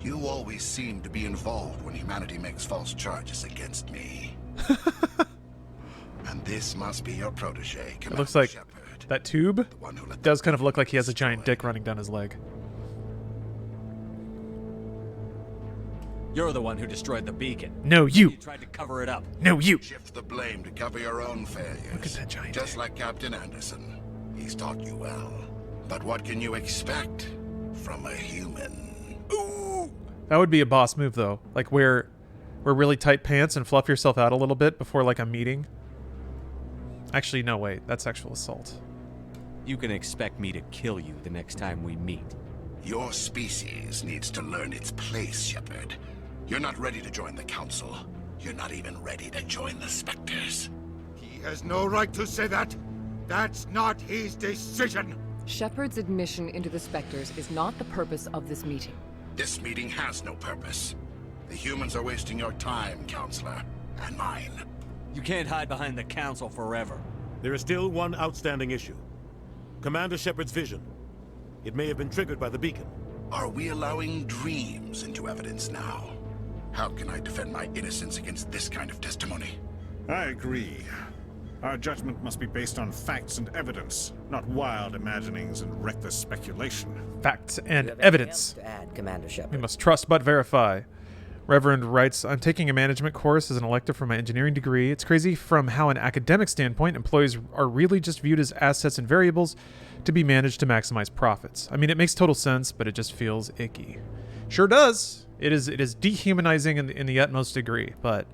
you always seem to be involved when humanity makes false charges against me. And this must be your protege, It looks like that tube does kind of look like he has a giant dick running down his leg. You're the one who destroyed the beacon. No, you. You tried to cover it up. No, you. Shift the blame to cover your own failures. Look at that giant Just dick. like Captain Anderson. He's taught you well. But what can you expect from a human? Ooh. That would be a boss move, though. Like, wear really tight pants and fluff yourself out a little bit before, like, a meeting. Actually, no, wait. That's sexual assault. You can expect me to kill you the next time we meet. Your species needs to learn its place, Shepard. You're not ready to join the Council. You're not even ready to join the Spectres. He has no right to say that. That's not his decision. Shepard's admission into the Spectres is not the purpose of this meeting. This meeting has no purpose. The humans are wasting your time, Counselor, and mine. You can't hide behind the Council forever. There is still one outstanding issue. Commander Shepard's vision. It may have been triggered by the beacon. Are we allowing dreams into evidence now? How can I defend my innocence against this kind of testimony? I agree. Our judgment must be based on facts and evidence, not wild imaginings and reckless speculation. Facts and evidence. To add, Commander Shepard. We must trust but verify. Reverend writes, I'm taking a management course as an elective for my engineering degree. It's crazy from how an academic standpoint, employees are really just viewed as assets and variables to be managed to maximize profits. I mean, it makes total sense, but it just feels icky. Sure does. It is dehumanizing in the utmost degree, but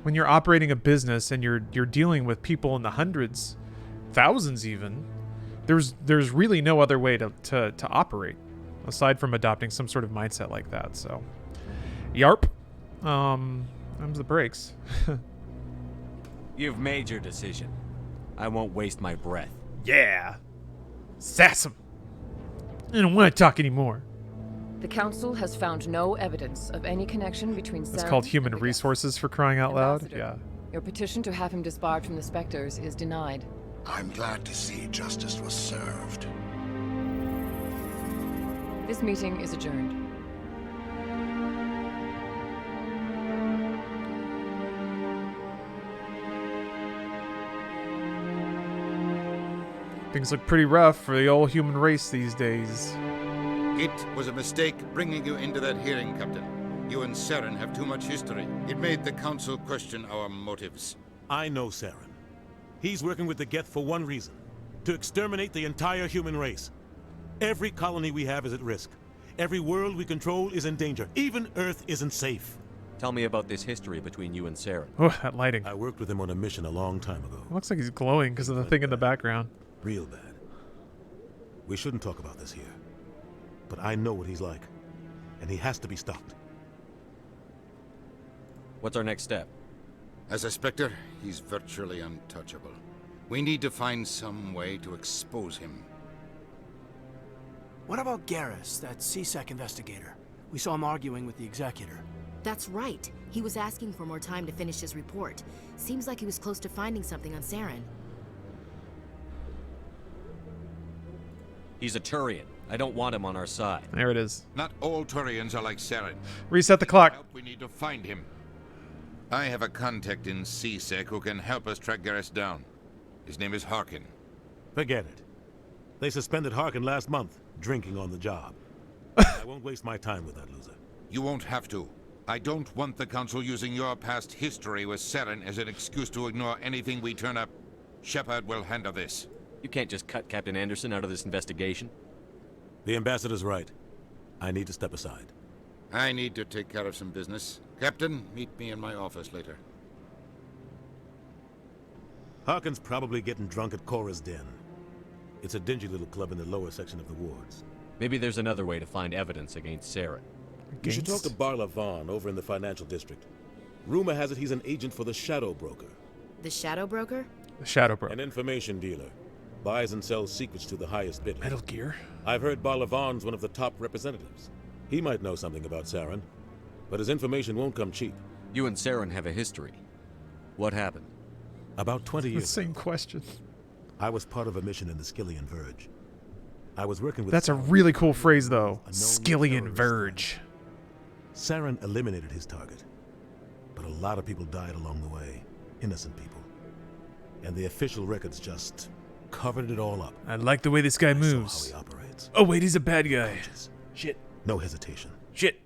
when you're operating a business and you're dealing with people in the hundreds, thousands even, there's really no other way to operate aside from adopting some sort of mindset like that. So, yarp. Them's the breaks. You've made your decision. I won't waste my breath. Yeah. Sass 'em. I don't want to talk anymore. The Council has found no evidence of any connection between Saren. It's called human resources, for crying out loud. Ambassador, Yeah. Your petition to have him disbarred from the Spectres is denied. I'm glad to see justice was served. This meeting is adjourned. Things look pretty rough for the old human race these days. It was a mistake bringing you into that hearing, Captain. You and Saren have too much history. It made the Council question our motives. I know Saren. He's working with the Geth for one reason. To exterminate the entire human race. Every colony we have is at risk. Every world we control is in danger. Even Earth isn't safe. Tell me about this history between you and Saren. Oh, that lighting. I worked with him on a mission a long time ago. It looks like he's glowing because of the thing in the background. Real bad. We shouldn't talk about this here. But I know what he's like. And he has to be stopped. What's our next step? As a Spectre, he's virtually untouchable. We need to find some way to expose him. What about Garrus, that CSEC investigator? We saw him arguing with the executor. That's right. He was asking for more time to finish his report. Seems like he was close to finding something on Saren. He's a Turian. I don't want him on our side. There it is. Not all Turians are like Saren. Reset the clock. We need to find him. I have a contact in CSEC who can help us track Garrus down. His name is Harkin. Forget it. They suspended Harkin last month, drinking on the job. I won't waste my time with that loser. You won't have to. I don't want the Council using your past history with Saren as an excuse to ignore anything we turn up. Shepard will handle this. You can't just cut Captain Anderson out of this investigation. The ambassador's right. I need to step aside. I need to take care of some business. Captain, meet me in my office later. Harkin's probably getting drunk at Cora's Den. It's a dingy little club in the lower section of the wards. Maybe there's another way to find evidence against Saren. You should talk to Barla Vaughn over in the financial district. Rumor has it he's an agent for the Shadow Broker. The Shadow Broker? The Shadow Broker. An information dealer. Buys and sells secrets to the highest bidder. Metal Gear. I've heard Barla Vaughn's one of the top representatives. He might know something about Saren, but his information won't come cheap. You and Saren have a history. What happened? About 20 years The same question. I was part of a mission in the Skillian Verge. I was working with... That's a really cool phrase, though. Skillian Verge. Saren eliminated his target, but a lot of people died along the way. Innocent people. And the official records just covered it all up. I like the way this guy moves. How he operates. Oh, wait, he's a bad guy. Shit. No hesitation. Shit.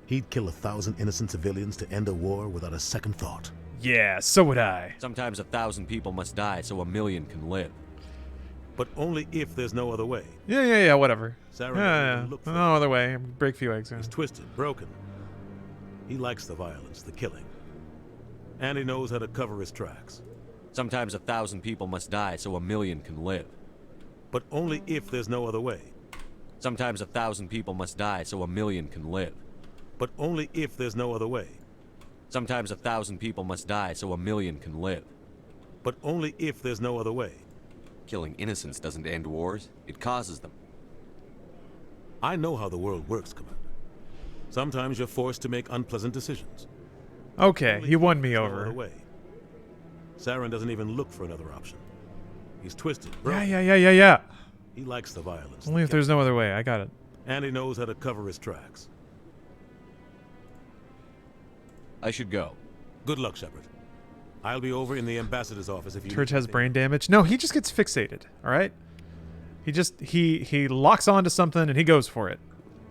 He'd kill 1,000 innocent civilians to end a war without a second thought. Yeah, so would I. Sometimes 1,000 people must die so 1,000,000 can live. But only if there's no other way. Yeah, whatever. Saren Yeah, look for no other way. Break a few eggs. He's twisted, broken. He likes the violence, the killing. And he knows how to cover his tracks. Sometimes 1,000 people must die so 1,000,000 can live. But only if there's no other way. Sometimes 1,000 people must die so 1,000,000 can live. But only if there's no other way. Sometimes 1,000 people must die so 1,000,000 can live. But only if there's no other way. Killing innocents doesn't end wars, it causes them. I know how the world works, Commander. Sometimes you're forced to make unpleasant decisions. Okay, you won me over. Saren doesn't even look for another option. He's twisted, broken. Yeah. He likes the violence. Only if there's no other way. I got it. And he knows how to cover his tracks. I should go. Good luck, Shepard. I'll be over in the ambassador's office if you... Church has brain damage. No, he just gets fixated. All right. He locks onto something and he goes for it.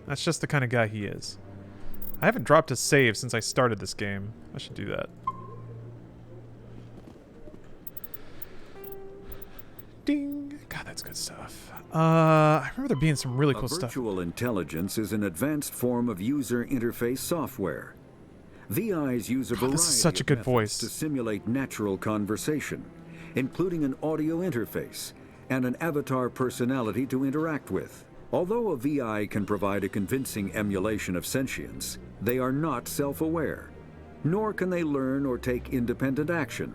That's just the kind of guy he is. I haven't dropped a save since I started this game. I should do that. Ding. God, that's good stuff. I remember there being some really cool stuff. Virtual intelligence is an advanced form of user interface software. VIs use a variety this is such a good voice to simulate natural conversation, including an audio interface and an avatar personality to interact with. Although a VI can provide a convincing emulation of sentience, they are not self-aware, nor can they learn or take independent action.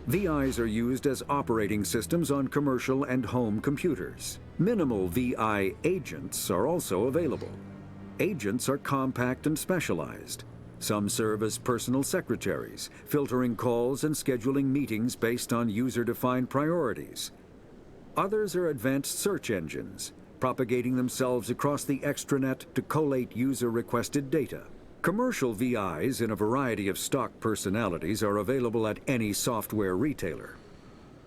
VIs are used as operating systems on commercial and home computers. Minimal VI agents are also available. Agents are compact and specialized. Some serve as personal secretaries, filtering calls and scheduling meetings based on user-defined priorities. Others are advanced search engines, propagating themselves across the extranet to collate user-requested data. Commercial VIs in a variety of stock personalities are available at any software retailer.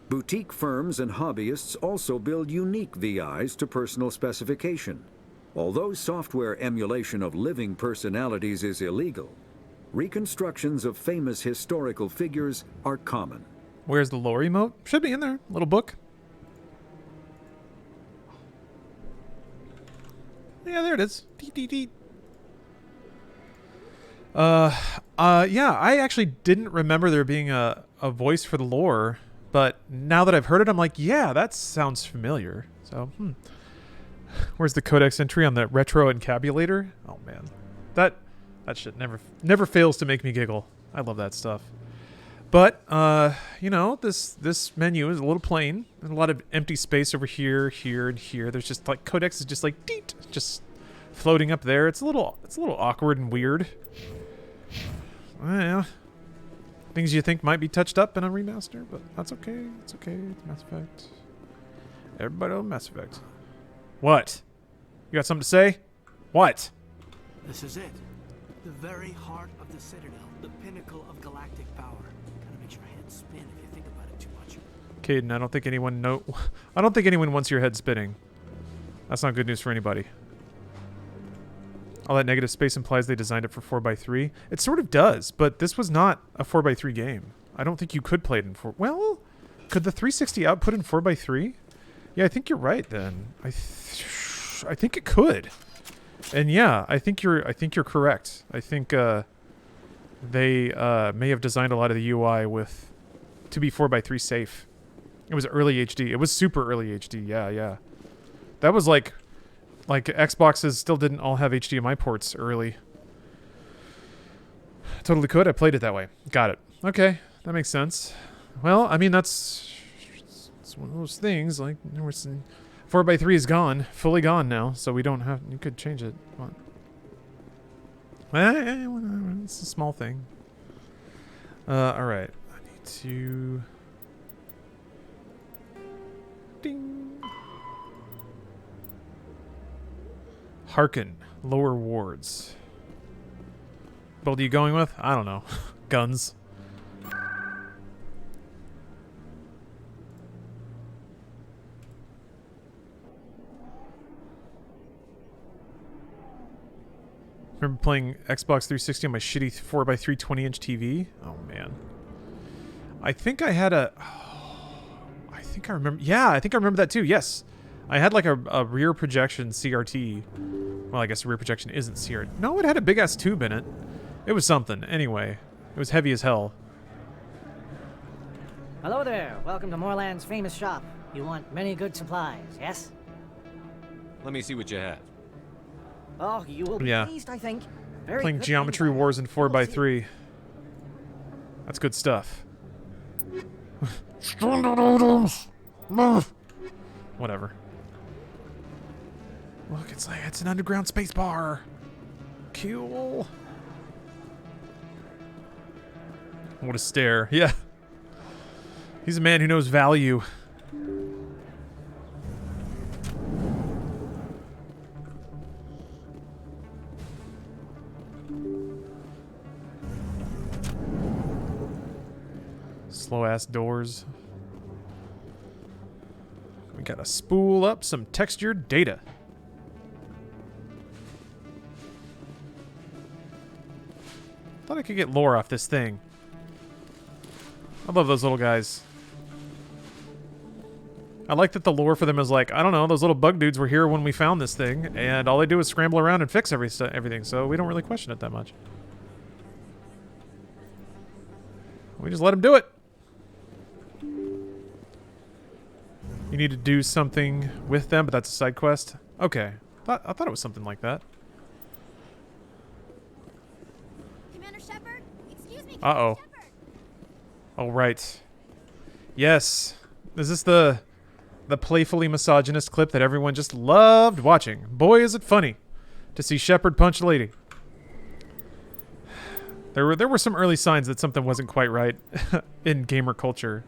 Boutique firms and hobbyists also build unique VIs to personal specification. Although software emulation of living personalities is illegal, reconstructions of famous historical figures are common. Where's the lore emote? Should be in there. Little book. Yeah, there it is. Yeah, I actually didn't remember there being a voice for the lore, but now that I've heard it, I'm like, yeah, that sounds familiar. So, Where's the codex entry on the retro encabulator? Oh man, that shit never fails to make me giggle. I love that stuff. But you know, this menu is a little plain and a lot of empty space over here, here, and here. There's just like codex is just like deet, just floating up there. It's a little awkward and weird. Yeah. Things you think might be touched up in a remaster, but that's okay. It's okay. It's Mass Effect. Everybody on Mass Effect. What? You got something to say? What? This is it. The very heart of the Citadel. The pinnacle of galactic power. Kind of makes your head spin if you think about it too much. Caden, I don't think anyone wants your head spinning. That's not good news for anybody. All that negative space implies they designed it for 4x3. It sort of does, but this was not a 4x3 game. I don't think you could play it in 4... Well, Could the 360 output in 4x3? Yeah, I think you're right then. I think it could. And yeah, I think you're correct. I think they may have designed a lot of the UI to be 4x3 safe. It was early HD. It was super early HD. Yeah. That was like Xboxes still didn't all have HDMI ports early. Totally could. I played it that way. Got it. Okay, that makes sense. Well, I mean, it's one of those things. Like, 4x3 is gone, fully gone now, so we don't have. You could change it. What? It's a small thing. All right. I need to. Ding. Hearken. Lower wards. What are you going with? I don't know. Guns. Remember playing Xbox 360 on my shitty 4x3 20-inch TV? Oh, man. I think I had a... Oh, I think I remember... Yeah, I think I remember that too. Yes. I had like a rear projection CRT. Well, I guess rear projection isn't CRT. No, it had a big-ass tube in it. It was something. Anyway, it was heavy as hell. Hello there. Welcome to Moorland's famous shop. You want many good supplies, yes? Let me see what you have. Oh, you will be pleased, I think. Very Playing good Geometry Wars in 4x3. That's good stuff. Standard items. Whatever. Look, it's an underground space bar. Cool. What a stare. Yeah. He's a man who knows value. Slow-ass doors. We gotta spool up some textured data. Thought I could get lore off this thing. I love those little guys. I like that the lore for them is like, I don't know, those little bug dudes were here when we found this thing, and all they do is scramble around and fix everything, so we don't really question it that much. We just let them do it. You need to do something with them, but that's a side quest. Okay. I thought it was something like that. Commander Shepard? Excuse me, Uh-oh. Oh, right. Yes. Is this the playfully misogynist clip that everyone just loved watching? Boy, is it funny to see Shepard punch a lady. There were some early signs that something wasn't quite right in gamer culture.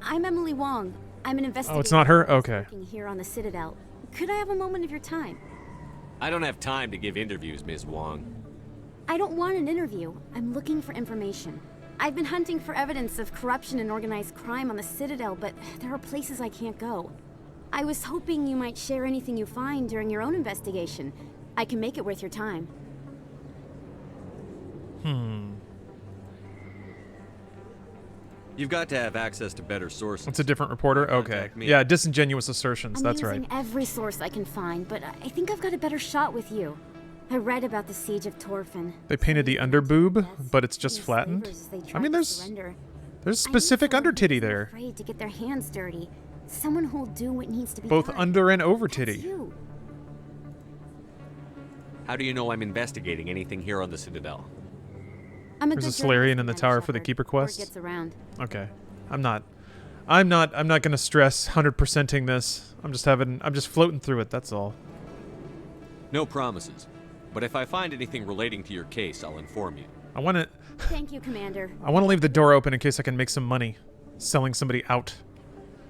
I'm Emily Wong. I'm an investigator. Oh, it's not her? Okay. Working here on the Citadel. Could I have a moment of your time? I don't have time to give interviews, Ms. Wong. I don't want an interview. I'm looking for information. I've been hunting for evidence of corruption and organized crime on the Citadel, but there are places I can't go. I was hoping you might share anything you find during your own investigation. I can make it worth your time. You've got to have access to better sources. It's a different reporter? Okay. Yeah, disingenuous assertions. That's right. I'm using every source I can find, but I think I've got a better shot with you. I read about the siege of Torfin. They painted the underboob, but it's just flattened. I mean, there's specific under titty there. Afraid to get their hands dirty. Someone who'll do what needs to be both done. under and over titty. How do you know I'm investigating anything here on the Citadel? There's a Solarian in the tower for the Keeper quest. Gets around. Okay. I'm not gonna stress 100%ing this. I'm just floating through it, that's all. No promises. But if I find anything relating to your case, I'll inform you. Thank you, Commander. I want to leave the door open in case I can make some money selling somebody out.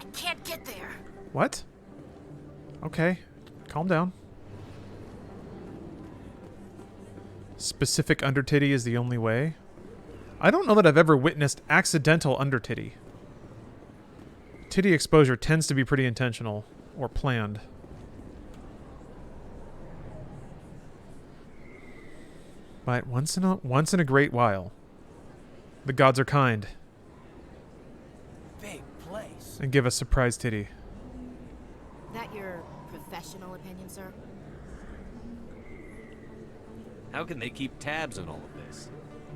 I can't get there. What? Okay. Calm down. Specific under titty is the only way. I don't know that I've ever witnessed accidental under titty. Titty exposure tends to be pretty intentional or planned. But once in a great while. The gods are kind. this. And give us surprise titty. That your professional opinion, sir? How can they keep tabs on all of this?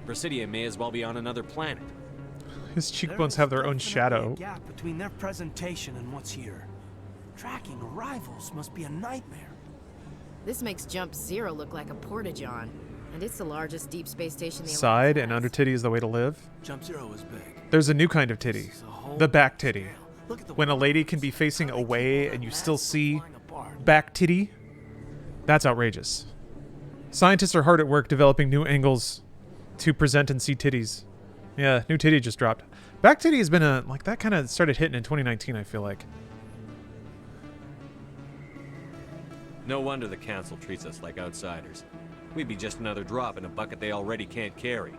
Presidia may as well be on another planet. His cheekbones have their own shadow. A gap between their presentation and what's here. Tracking arrivals must be a nightmare. This makes Jump Zero look like a porta-john, and it's the largest deep space station the Side and under titty is the way to live. Jump Zero is big. There's a new kind of titty. The back titty. When a lady can be facing away and you still see back titty, that's outrageous. Scientists are hard at work developing new angles to present and see titties. Yeah, new titty just dropped. Back titty has been that kind of started hitting in 2019, I feel like. No wonder the council treats us like outsiders. We'd be just another drop in a bucket they already can't carry.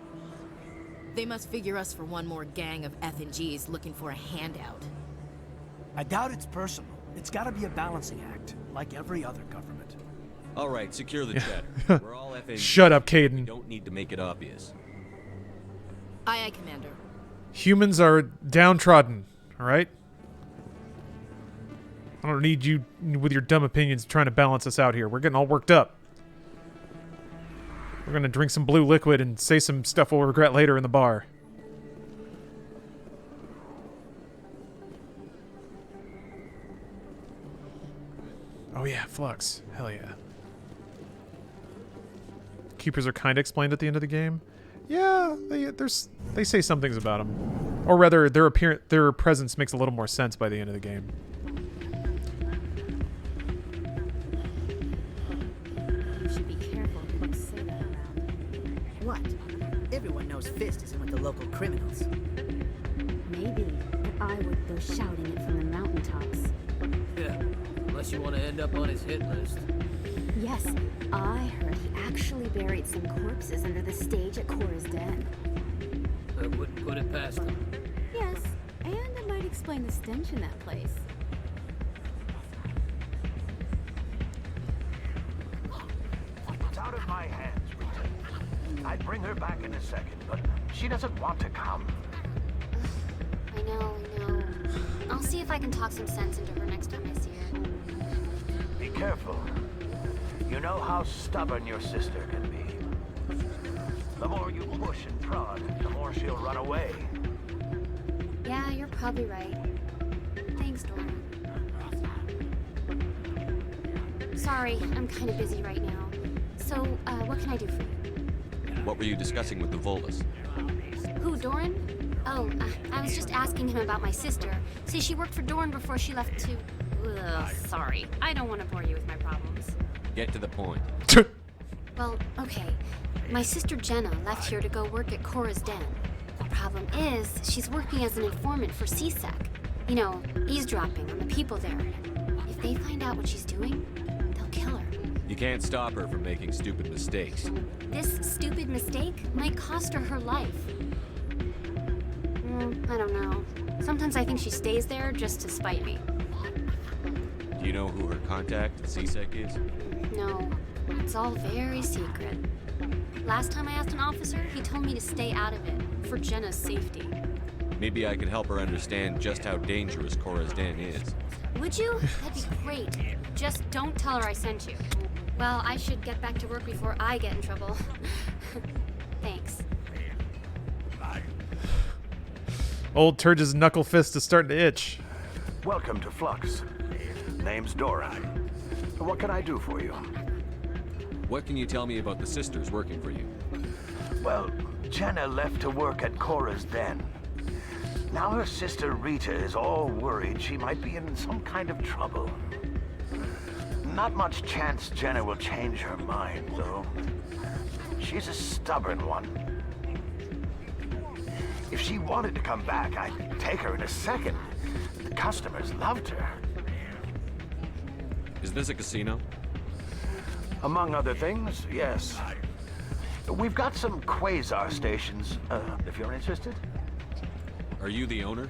They must figure us for one more gang of F&Gs looking for a handout. I doubt it's personal. It's gotta be a balancing act, like every other government. All right, secure the jet. We're all FNGs. Shut up, Caden. We don't need to make it obvious. Aye, aye, Commander. Humans are downtrodden, alright? I don't need you with your dumb opinions trying to balance us out here. We're getting all worked up. We're gonna drink some blue liquid and say some stuff we'll regret later in the bar. Oh yeah, Flux. Hell yeah. Keepers are kind of explained at the end of the game. Yeah, they say some things about them. Or rather, their presence makes a little more sense by the end of the game. You should be careful if folks say that around. What? Everyone knows Fist isn't with the local criminals. Maybe, but I would go shouting it from the mountaintops. Yeah, unless you want to end up on his hit list. Yes, I heard he actually buried some corpses under the stage at Cora's Den. I wouldn't put it past him. Yes, and it might explain the stench in that place. It's out of my hands, Rita. I'd bring her back in a second, but she doesn't want to come. I know. I'll see if I can talk some sense into her next time I see her. Be careful. You know how stubborn your sister can be. The more you push and prod, the more she'll run away. Yeah, you're probably right. Thanks, Dora. Sorry, I'm kind of busy right now. So, what can I do for you? What were you discussing with the Volus? Who, Doran? Oh, I was just asking him about my sister. See, she worked for Doran before she left to... Ugh, sorry. I don't want to bore you with my problems. Get to the point. Well, okay. My sister Jenna left here to go work at Cora's Den. The problem is, she's working as an informant for CSEC. You know, eavesdropping on the people there. If they find out what she's doing, they'll kill her. You can't stop her from making stupid mistakes. This stupid mistake might cost her her life. I don't know. Sometimes I think she stays there just to spite me. Do you know who her contact at CSEC is? No, it's all very secret. Last time I asked an officer, he told me to stay out of it, for Jenna's safety. Maybe I could help her understand just how dangerous Cora's Den is. Would you? That'd be great. Just don't tell her I sent you. Well, I should get back to work before I get in trouble. Thanks. Old Turge's knuckle fist is starting to itch. Welcome to Flux. Name's Dora. What can I do for you? What can you tell me about the sisters working for you? Well, Jenna left to work at Cora's Den. Now her sister Rita is all worried she might be in some kind of trouble. Not much chance Jenna will change her mind, though. She's a stubborn one. If she wanted to come back, I'd take her in a second. The customers loved her. Is this a casino? Among other things, yes. We've got some quasar stations, if you're interested. Are you the owner?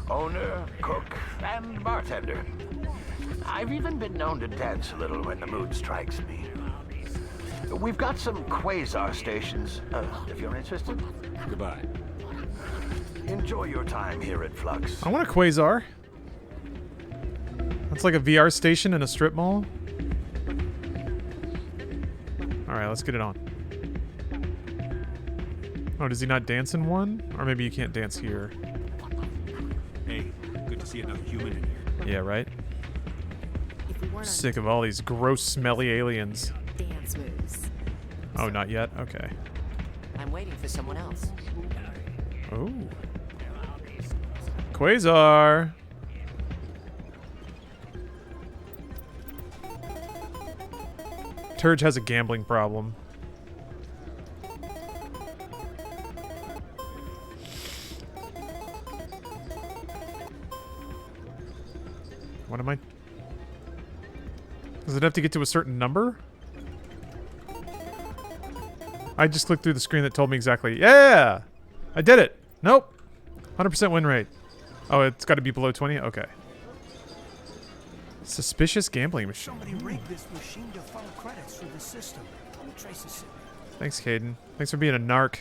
Owner, cook, and bartender. I've even been known to dance a little when the mood strikes me. We've got some quasar stations, if you're interested. Goodbye. Enjoy your time here at Flux. I want a Quasar. That's like a VR station in a strip mall. Alright, let's get it on. Oh, does he not dance in one? Or maybe you can't dance here. Hey, good to see another human in here. Yeah, right? If we weren't Sick of all these gross, smelly aliens. on dance moves. Oh, not yet? Okay. I'm waiting for someone else. Oh. Quasar! Turge has a gambling problem. What am I? Does it have to get to a certain number? I just clicked through the screen that told me exactly. Yeah! I did it! Nope! 100% win rate. Oh, it's got to be below 20? Okay. Suspicious gambling machine. Somebody rigged this machine to funnel credits through the system. Let me trace the signal. Thanks, Caden. Thanks for being a narc.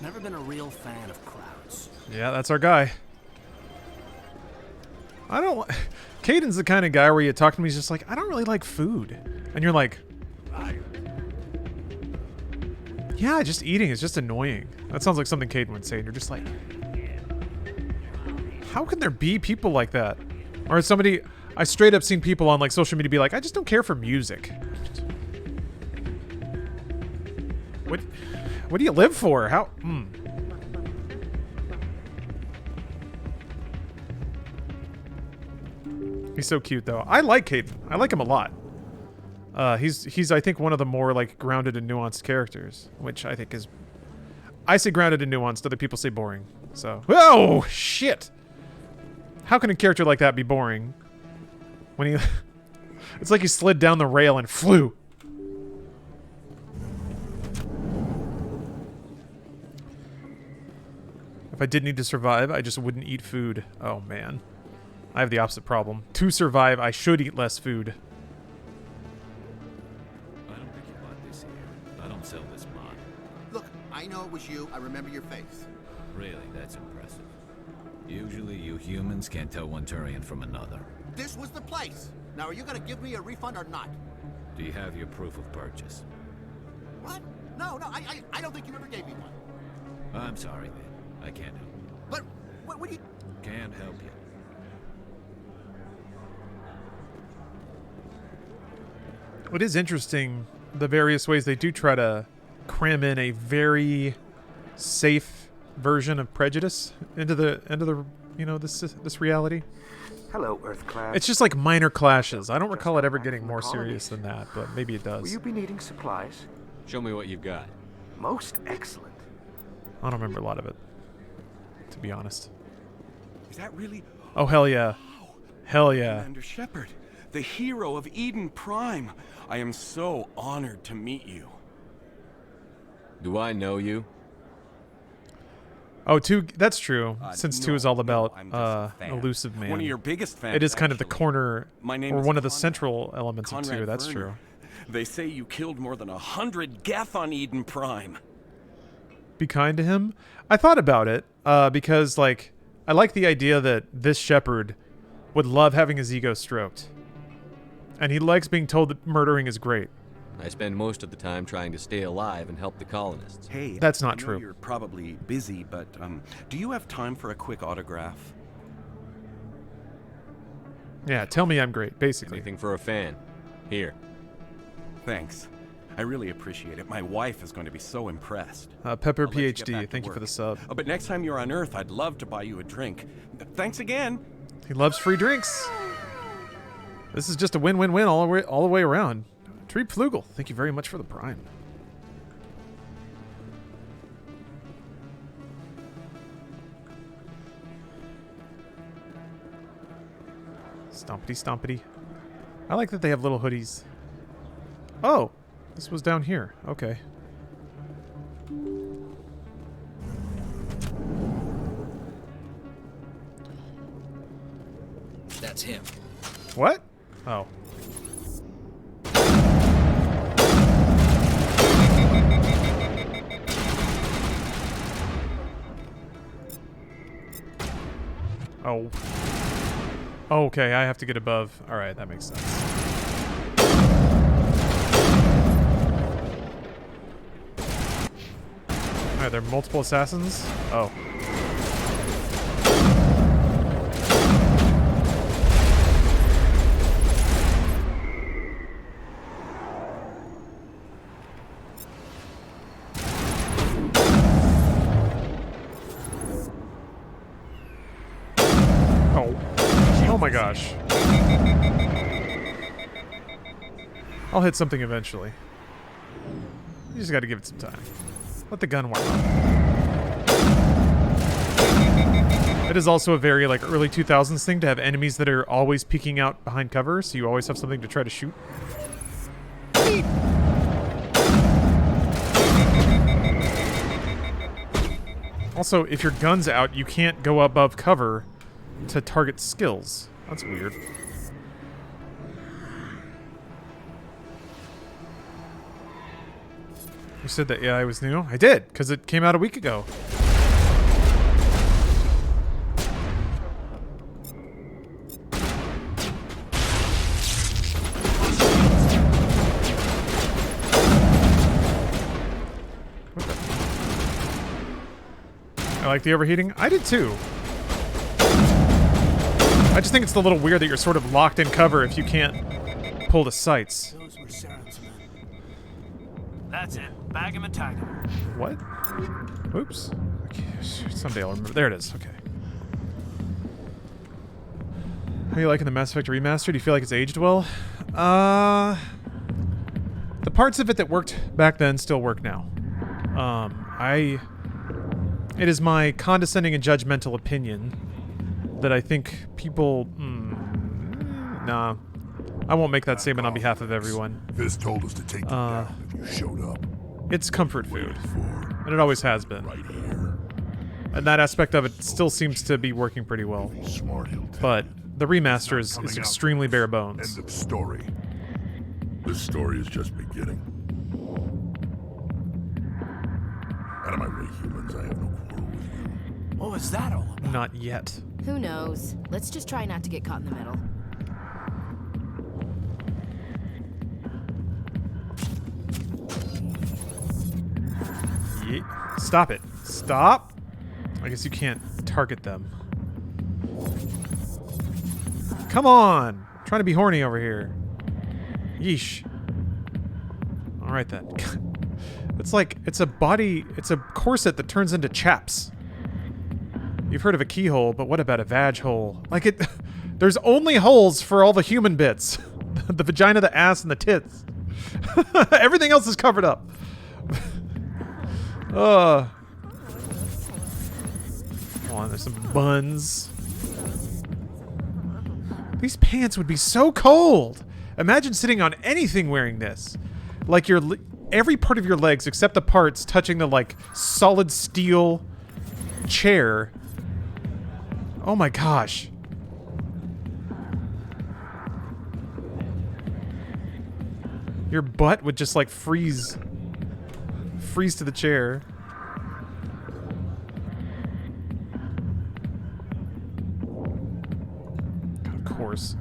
Never been a real fan of crowds. Yeah, that's our guy. I don't... Caden's the kind of guy where you talk to him, he's just like, I don't really like food. And you're like... Yeah, just eating is just annoying. That sounds like something Caden would say, and you're just like... How can there be people like that? Or somebody... I straight up seen people on like social media be like, I just don't care for music. What do you live for? How... He's so cute, though. I like Caden. I like him a lot. He's I think one of the more like grounded and nuanced characters, which I think is. I say grounded and nuanced. Other people say boring. So, oh shit! How can a character like that be boring? When he, it's like he slid down the rail and flew. If I did need to survive, I just wouldn't eat food. Oh man. I have the opposite problem. To survive, I should eat less food. I don't think you bought this here. I don't sell this mod. Look, I know it was you. I remember your face. Really, that's impressive. Usually you humans can't tell one Turian from another. This was the place. Now, are you gonna give me a refund or not? Do you have your proof of purchase? What? No, I don't think you ever gave me one. I'm sorry, man. I can't help you. But, what do you... Can't help you. It is interesting the various ways they do try to cram in a very safe version of prejudice into the you know this reality. Hello, Earth class. It's just like minor clashes. I don't recall it ever getting more serious than that, but maybe it does. Will you be needing supplies? Show me what you've got. Most excellent. I don't remember a lot of it, to be honest. Is that really? Oh hell yeah! Hell yeah! Commander Shepard, the hero of Eden Prime. I am so honored to meet you. Do I know you? Oh, 2. That's true. Since 2 is all about elusive man. One of your biggest fans. It is kind of the corner, My name or is one of the Conrad- central elements of 2. Conrad That's Werner. true. They say you killed more than 100 Geth on Eden Prime. Be kind to him. I thought about it because, like, I like the idea that this Shepard would love having his ego stroked, and he likes being told that murdering is great. I spend most of the time trying to stay alive and help the colonists. Hey, That's not I know true. You're probably busy, but do you have time for a quick autograph? Yeah, tell me I'm great, basically. Anything for a fan. Here. Thanks. I really appreciate it. My wife is going to be so impressed. Pepper I'll let you get PhD, back to thank you for work. the sub. But next time you're on Earth, I'd love to buy you a drink. Thanks again. He loves free drinks. This is just a win-win-win all the way around. Treat Flugel, thank you very much for the Prime. Stompity stompity. I like that they have little hoodies. Oh, this was down here. Okay. That's him. What? Oh. Oh. Okay, I have to get above. Alright, that makes sense. Alright, there are multiple assassins? Oh. Oh my gosh. I'll hit something eventually. You just gotta give it some time. Let the gun warm up. It is also a very like early 2000s thing to have enemies that are always peeking out behind cover, so you always have something to try to shoot. Also, if your gun's out, you can't go above cover to target skills. That's weird. You said that AI was new? I did, because it came out a week ago. I like the overheating. I did too. I just think it's a little weird that you're sort of locked in cover if you can't pull the sights. Those were Sharon's men. That's it. Bag him and tag him. What? Oops. Okay, someday I'll remember. There it is. Okay. How are you liking the Mass Effect Remastered? Do you feel like it's aged well? The parts of it that worked back then still work now. It is my condescending and judgmental opinion that I think people... nah. I won't make that statement on behalf of everyone. Fizz told us to take you down if you showed up. It's comfort food. And it always has been. Right here. And that aspect of it still seems to be working pretty well. But the remaster is extremely bare bones. End of story. This story is just beginning. Out of my way, humans, I have no quarrel with you. What was that all about? Not yet. Who knows? Let's just try not to get caught in the middle. Yeah. Stop it. Stop! I guess you can't target them. Come on! I'm trying to be horny over here. Yeesh. Alright then. It's like, it's a corset that turns into chaps. You've heard of a keyhole, but what about a vag hole? Like it, there's only holes for all the human bits. The vagina, the ass, and the tits. Everything else is covered up. Come on, there's some buns. These pants would be so cold. Imagine sitting on anything wearing this. Like every part of your legs except the parts touching the like solid steel chair. Oh my gosh. Your butt would just like freeze to the chair. God, of course.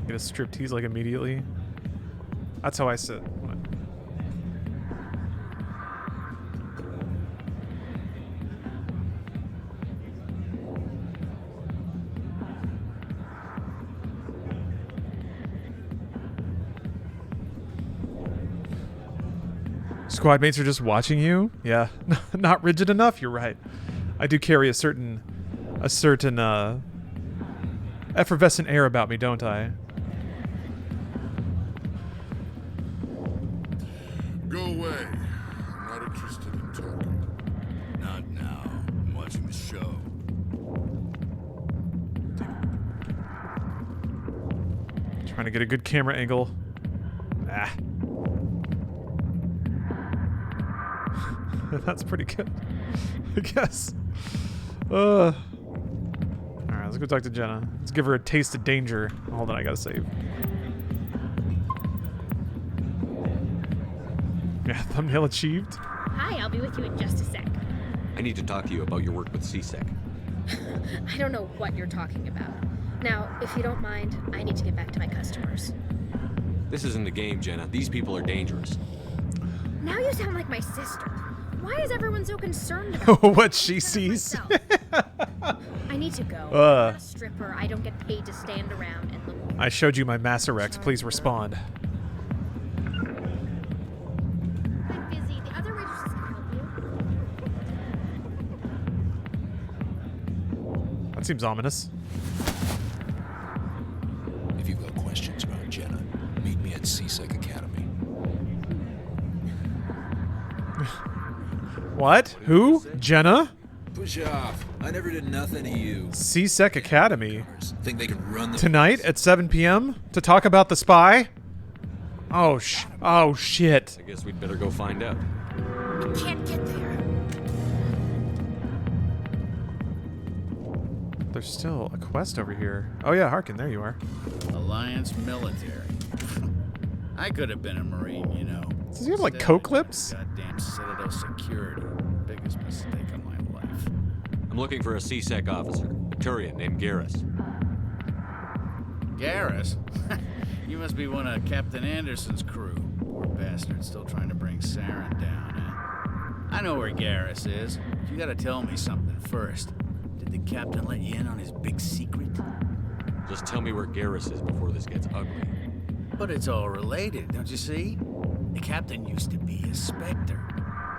Get a striptease like immediately. That's how I sit. Squad mates are just watching you? Yeah. Not rigid enough? You're right. I do carry a certain effervescent air about me, don't I? Go away. I'm not interested in talking. Not now. I'm watching the show. Trying to get a good camera angle. Ah. That's pretty good, I guess. Alright, let's go talk to Jenna. Let's give her a taste of danger. Hold on, I gotta save. Yeah, thumbnail achieved. Hi, I'll be with you in just a sec. I need to talk to you about your work with CSEC. I don't know what you're talking about. Now, if you don't mind, I need to get back to my customers. This isn't a game, Jenna. These people are dangerous. Now you sound like my sister. Why is everyone so concerned about what she sees? I need to go. I'm not a stripper. I don't get paid to stand around and look. I showed you my Master X. Please respond. I'm busy. The other waitresses can help you. That seems ominous. If you've got questions about Jenna, meet me at CSEC Academy. What? Who? Jenna? Push off. I never did nothing to you. CSEC Academy? Think they can run the Tonight at 7 p.m. to talk about the spy? Oh shit. I guess we'd better go find out. I can't get there. There's still a quest over here. Oh yeah, Harkin, there you are. Alliance military. I could have been a Marine, you know. Does he have like coat clips? Goddamn Citadel security. Biggest mistake of my life. I'm looking for a CSEC officer, a Turian named Garrus. Garrus? You must be one of Captain Anderson's crew. Poor bastard, still trying to bring Saren down, eh? I know where Garrus is. But you gotta tell me something first. Did the captain let you in on his big secret? Just tell me where Garrus is before this gets ugly. But it's all related, don't you see? The captain used to be a Spectre.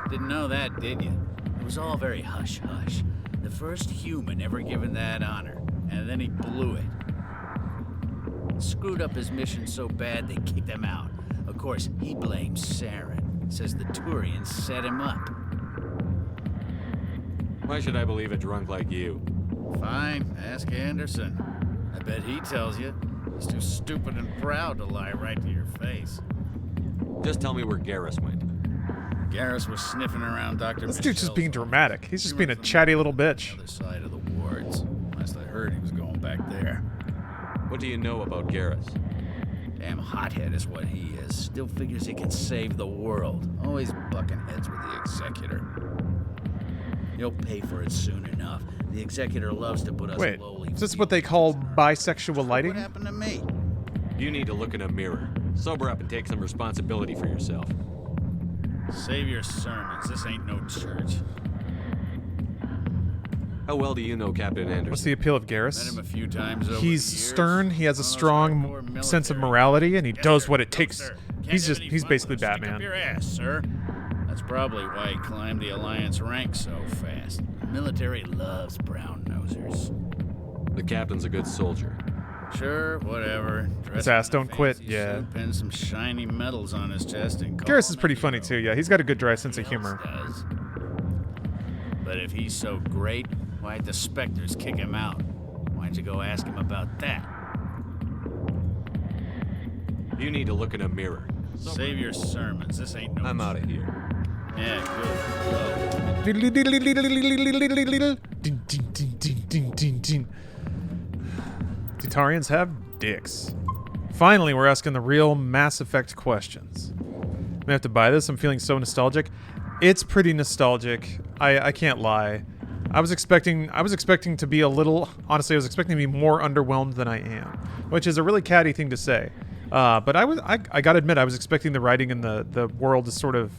Didn't know that, did you? It was all very hush-hush. The first human ever given that honor, and then he blew it. Screwed up his mission so bad they kicked him out. Of course, he blames Saren. Says the Turians set him up. Why should I believe a drunk like you? Fine, ask Anderson. I bet he tells you. He's too stupid and proud to lie right to your face. Just tell me where Garrus went. Garrus was sniffing around Dr. This dude's just being dramatic. He's just being a chatty little bitch. Other side of the wards. Last I heard, he was going back there. What do you know about Garrus? Damn hothead is what he is. Still figures he can save the world. Always bucking heads with the Executor. He'll pay for it soon enough. The Executor loves to put us Wait, lowly. is this what they call bisexual lighting? What happened to me? You need to look in a mirror. Sober up and take some responsibility for yourself. Save your sermons. This ain't no church. How well do you know Captain Anderson? What's the appeal of Garrus? Met him a few times over He's the years. stern, he has a strong sense of morality, and he does what it takes. He's basically Batman. Up your ass, sir. That's probably why he climbed the Alliance ranks so fast. The military loves brown-nosers. The captain's a good soldier. Sure, whatever. His ass don't quit, yeah. Pin some shiny medals on his chest and Garrus is pretty funny too, yeah. He's got a good dry sense of humor. Does. But if he's so great, why'd the Spectres kick him out? Why'd you go ask him about that? You need to look in a mirror. Save your sermons. This ain't no. I'm out of here. Yeah, good. Tutarians have dicks. Finally, we're asking the real Mass Effect questions. I'm gonna have to buy this. I'm feeling so nostalgic. It's pretty nostalgic. I can't lie. I was expecting to be a little. Honestly, I was expecting to be more underwhelmed than I am, which is a really catty thing to say. But I gotta admit, I was expecting the writing and the world to sort of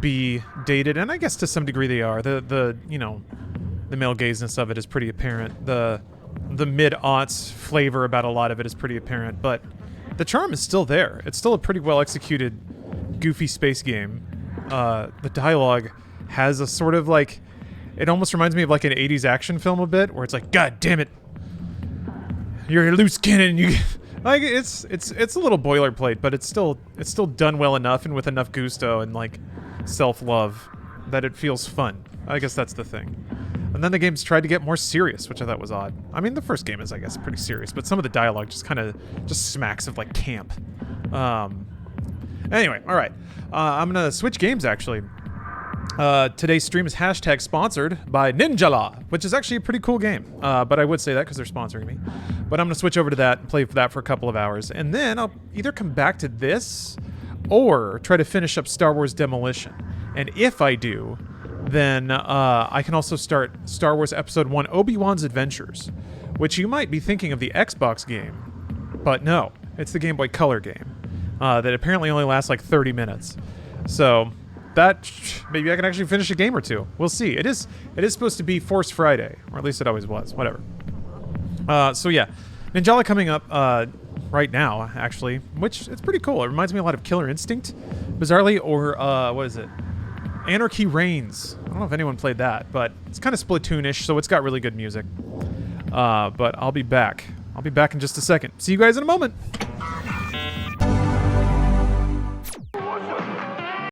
be dated, and I guess to some degree they are. The male gazeness of it is pretty apparent. The mid-aughts flavor about a lot of it is pretty apparent, but the charm is still there. It's still a pretty well executed, goofy space game. The dialogue has a sort of like, it almost reminds me of like an 80s action film a bit, where it's like, God damn it, you're a loose cannon. You like it's a little boilerplate, but it's still done well enough and with enough gusto and like self-love that it feels fun. I guess that's the thing. And then the game's tried to get more serious, which I thought was odd. I mean, the first game is, I guess, pretty serious, but some of the dialogue just kind of smacks of like camp. Anyway, all right. I'm gonna switch games actually. Today's stream is #sponsored by Ninjala, which is actually a pretty cool game. But I would say that because they're sponsoring me. But I'm gonna switch over to that and play that for a couple of hours, and then I'll either come back to this or try to finish up Star Wars Demolition. And if I do, then I can also start Star Wars Episode 1 Obi-Wan's Adventures, which you might be thinking of the Xbox game, but no, it's the Game Boy Color game that apparently only lasts like 30 minutes. So that maybe I can actually finish a game or two. We'll see. It is supposed to be Force Friday, or at least it always was. Whatever. So yeah, Ninjala coming up right now, actually, which it's pretty cool. It reminds me a lot of Killer Instinct, bizarrely, or what is it? Anarchy Reigns. I don't know if anyone played that, but it's kind of Splatoonish, so it's got really good music. But I'll be back. I'll be back in just a second. See you guys in a moment.